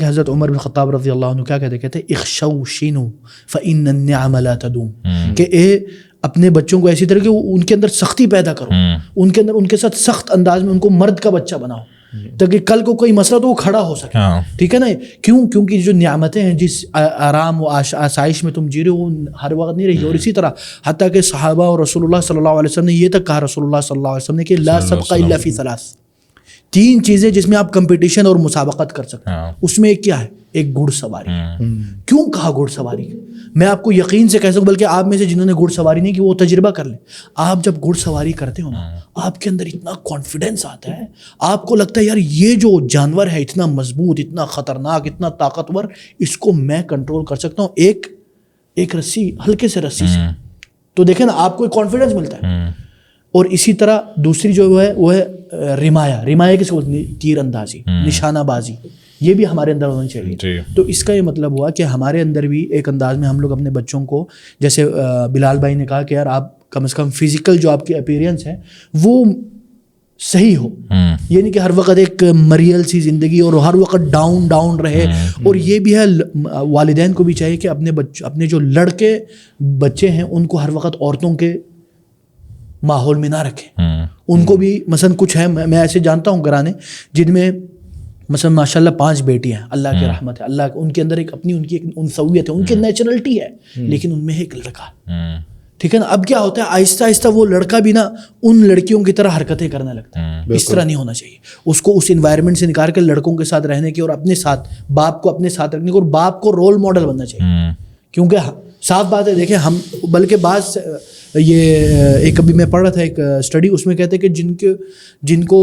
Speaker 3: حضرت عمر بن خطاب رضی اللہ عنہ کیا کہتے ہیں, اخشوا شینوا فإن النعم لا تدوم, کہ اے اپنے بچوں کو ایسی طرح کہ ان کے اندر سختی پیدا کرو, ان کے ساتھ سخت انداز میں ان کو مرد کا بچہ بناؤ, تاکہ کل کو کوئی مسئلہ تو وہ کھڑا ہو سکے. ٹھیک ہے نا. کیونکہ جو نعمتیں ہیں, جس آرام و آسائش میں تم جی رہے ہو, وہ ہر وقت نہیں رہی. اور اسی طرح حتیٰ کہ صحابہ اور رسول اللہ صلی اللہ علیہ وسلم نے یہ تک کہا, رسول اللہ صلی اللہ علیہ وسلم نے, کہ لا سبق الا فی ثلاث, 3 چیزیں جس میں آپ کمپٹیشن اور مسابقت کر سکتے ہیں. اس میں ایک کیا ہے, ایک گھڑ سواری. کیوں کہا گھڑ سواری؟ میں آپ کو یقین سے کہہ سکوں, بلکہ آپ میں سے جنہوں نے گھڑ سواری نہیں کی وہ تجربہ کر لیں. آپ جب گھڑ سواری کرتے ہو نا, آپ کے اندر اتنا کانفیڈینس آتا ہے, آپ کو لگتا ہے یار یہ جو جانور ہے اتنا مضبوط, اتنا خطرناک, اتنا طاقتور, اس کو میں کنٹرول کر سکتا ہوں ایک رسی, ہلکے سے رسی سے. تو دیکھیں نا, آپ کو ایک کانفیڈینس ملتا ہے. اور اسی طرح دوسری جو ہے وہ ہے رمایا کس کو بولتے ہیں, تیر اندازی, نشانہ بازی. یہ بھی ہمارے اندر ہونا چاہیے. تو اس کا یہ مطلب ہوا کہ ہمارے اندر بھی ایک انداز میں ہم لوگ اپنے بچوں کو, جیسے بلال بھائی نے کہا کہ یار آپ کم از کم فزیکل جو آپ کی اپیرنس ہے وہ صحیح ہو, یعنی کہ ہر وقت ایک مریل سی زندگی اور ہر وقت ڈاؤن رہے. اور یہ بھی ہے والدین کو بھی چاہیے کہ اپنے جو لڑکے بچے ہیں ان کو ہر وقت عورتوں کے ماحول میں نہ رکھیں. ان کو بھی مثلا کچھ ہے, میں ایسے جانتا ہوں گھرانے جن میں مثلا ماشاء اللہ 5 بیٹیاں ہیں, اللہ کی رحمت ہے, اللہ ان کے اندر ایک اپنی ان کی ایک انثویت ہے, ان کی نیچرلٹی ہے, لیکن ان میں ایک لڑکا. ٹھیک ہے نا. اب کیا ہوتا ہے, آہستہ آہستہ وہ لڑکا بھی نا ان لڑکیوں کی طرح حرکتیں کرنے لگتا ہے. اس طرح نہیں ہونا چاہیے. اس کو اس انوائرمنٹ سے نکال کے لڑکوں کے ساتھ رہنے کی, اور اپنے ساتھ باپ کو اپنے ساتھ رکھنے کی, اور باپ کو رول ماڈل بننا چاہیے. کیونکہ صاف بات ہے, دیکھیں ہم, بلکہ بعض یہ ایک ابھی میں پڑھ رہا تھا ایک اسٹڈی, اس میں کہتے ہیں کہ جن کو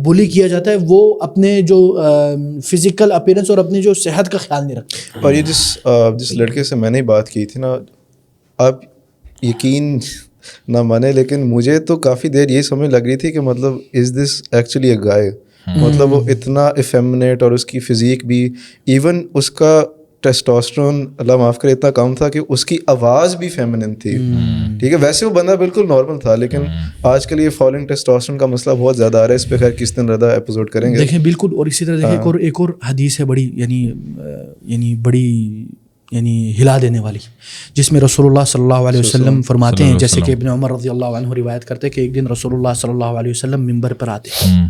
Speaker 3: بلی کیا جاتا ہے وہ اپنے جو فزیکل اپیرنس اور اپنی جو صحت کا خیال نہیں رکھتے.
Speaker 1: اور یہ جس لڑکے سے میں نے بات کی تھی نا, آپ یقین نہ مانے, لیکن مجھے تو کافی دیر یہ سمجھ لگ رہی تھی کہ مطلب از دس ایکچولی اے گائے. مطلب وہ اتنا افیمنیٹ, اور اس کی فزیک بھی, ایون اس کا ٹیسٹوسٹرون اللہ معاف کرے اتنا کم تھا کہ اس کی آواز بھی فیمنن تھی. ٹھیک ہے, ویسے وہ بندہ بالکل نارمل تھا, لیکن آج کل یہ فالنگ ٹیسٹوسٹرون کا مسئلہ بہت زیادہ آ رہا ہے. اس پہ خیر کس دن رضا ایپیسوڈ کریں گے.
Speaker 3: دیکھیں بالکل. اور اسی طرح دیکھیں ایک اور حدیث ہے بڑی یعنی بڑی ہلا دینے والی, جس میں رسول اللہ صلی اللہ علیہ وسلم فرماتے ہیں, جیسے کہ ابن عمر رضی اللہ عنہ روایت کرتے کہ ایک دن رسول اللہ صلی اللہ علیہ وسلم ممبر پر آتے ہیں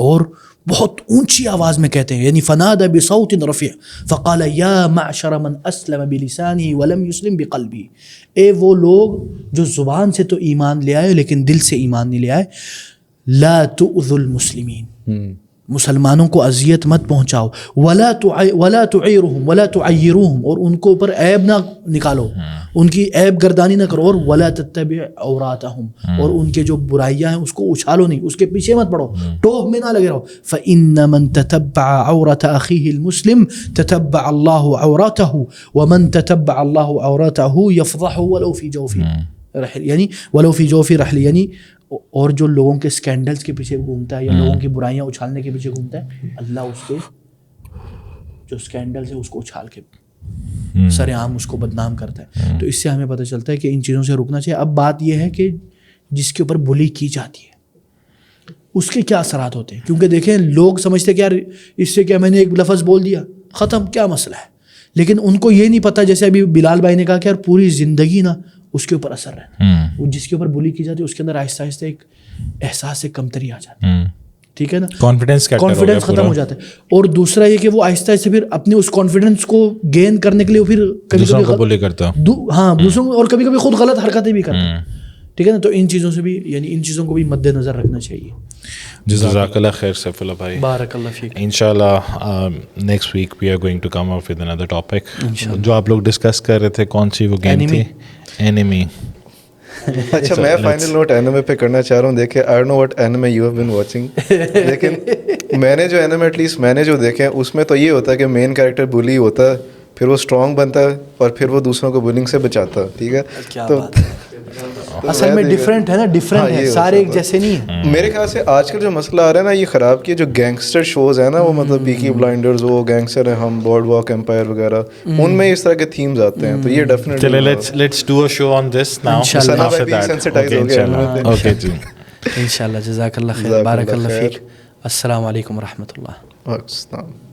Speaker 3: اور بہت اونچی آواز میں کہتے ہیں, یعنی فنادى بصوت رفيع فقال يا معشر من اسلم بلسانه ولم يسلم بقلبه, اے وہ لوگ جو زبان سے تو ایمان لے آئے لیکن دل سے ایمان نہیں لے آئے, لا تؤذوا المسلمین, مسلمانوں کو اذیت مت پہنچاؤ, ولا تعیرهم ولا تعیروهم, اور ان کو اوپر عیب نہ نکالو, ان کی عیب گردانی نہ کرو, اور ولا تتبع عوراتهم, اور ان کے جو برائیاں ہیں اس کو اچھالو نہیں, اس کے پیچھے مت پڑو, ٹوہ میں نہ لگے رہو. فإن من تتبع عورة أخيه المسلم تتبع الله عورته ومن تتبع الله عورته يفضحه ولو في جوف رحل, یعنی ولو في جوف رحل, یعنی اور جو لوگوں کے اسکینڈلز کے پیچھے گھومتا ہے یا لوگوں کی برائیاں اچھالنے کے پیچھے گھومتا ہے, اللہ اس کے جو اسکینڈلز ہیں اس کو اچھال کے سر عام اس کو بدنام کرتا ہے. تو اس سے ہمیں پتہ چلتا ہے کہ ان چیزوں سے رکنا چاہیے. اب بات یہ ہے کہ جس کے اوپر بلی کی جاتی ہے اس کے کیا اثرات ہوتے ہیں, کیونکہ دیکھیں لوگ سمجھتے ہیں کہ یار اس سے کیا میں نے ایک لفظ بول دیا ختم, کیا مسئلہ ہے, لیکن ان کو یہ نہیں پتہ, جیسے ابھی بلال بھائی نے کہا کہ یار پوری زندگی نا اس کے اوپر اثر ہے. وہ جس کے اوپر بلی کی جاتی ہے اس کے اندر آہستہ آہستہ ایک احساس سے کمتری آ جاتی ہے, ٹھیک ہے نا, کانفیڈنس ختم ہو جاتا ہے. اور دوسرا یہ کہ وہ آہستہ آہستہ پھر اپنے اس کانفیڈنس کو گین کرنے کے لیے پھر کبھی کبھی دوسروں اور کبھی کبھی خود غلط حرکتیں بھی کرتا ہے, ٹھیک ہے نا. تو ان چیزوں سے بھی یعنی ان چیزوں کو بھی مد نظر رکھنا چاہیے.
Speaker 2: جزاک اللہ خیر سیف اللہ بھائی,
Speaker 3: بارک اللہ فیک.
Speaker 2: انشاءاللہ next week we are going to come up with another topic. جو آپ لوگ ڈسکس کر رہے تھے کون سی وہ گیم تھی, اینیمی.
Speaker 1: اچھا میں فائنل نوٹ اینیمے پہ کرنا چاہ رہا ہوں. دیکھیں I don't know what anime you have been watching, لیکن میں نے جو اینیمے ایٹ لیسٹ میں نے جو دیکھے ہیں اس میں تو یہ ہوتا ہے کہ مین کیریکٹر بلی ہوتا ہے, پھر وہ اسٹرانگ بنتا ہے اور پھر وہ دوسروں کو بلنگ سے بچاتا ہے. ٹھیک ہے, تو
Speaker 3: اصل میں ڈفرینٹ ہے نا, ڈفرینٹ ہے, سارے ایک جیسے نہیں ہیں.
Speaker 1: میرے خیال سے آج کل جو مسئلہ آ رہا ہے نا یہ خراب کیا, جو گینگسٹر شوز ہیں نا وہ مطلب پیکی بلائنڈرز, وہ گینگسٹر ہیں, ہم بورڈ واک امپائر وغیرہ, ان میں اس طرح کے تھیمز آتے ہیں. تو یہ definitely
Speaker 2: let's do a show on this now. Okay جی,
Speaker 3: انشاءاللہ. جزاک اللہ خیر, بارک اللہ فیک. السلام علیکم ورحمۃ اللہ.
Speaker 1: پاکستان.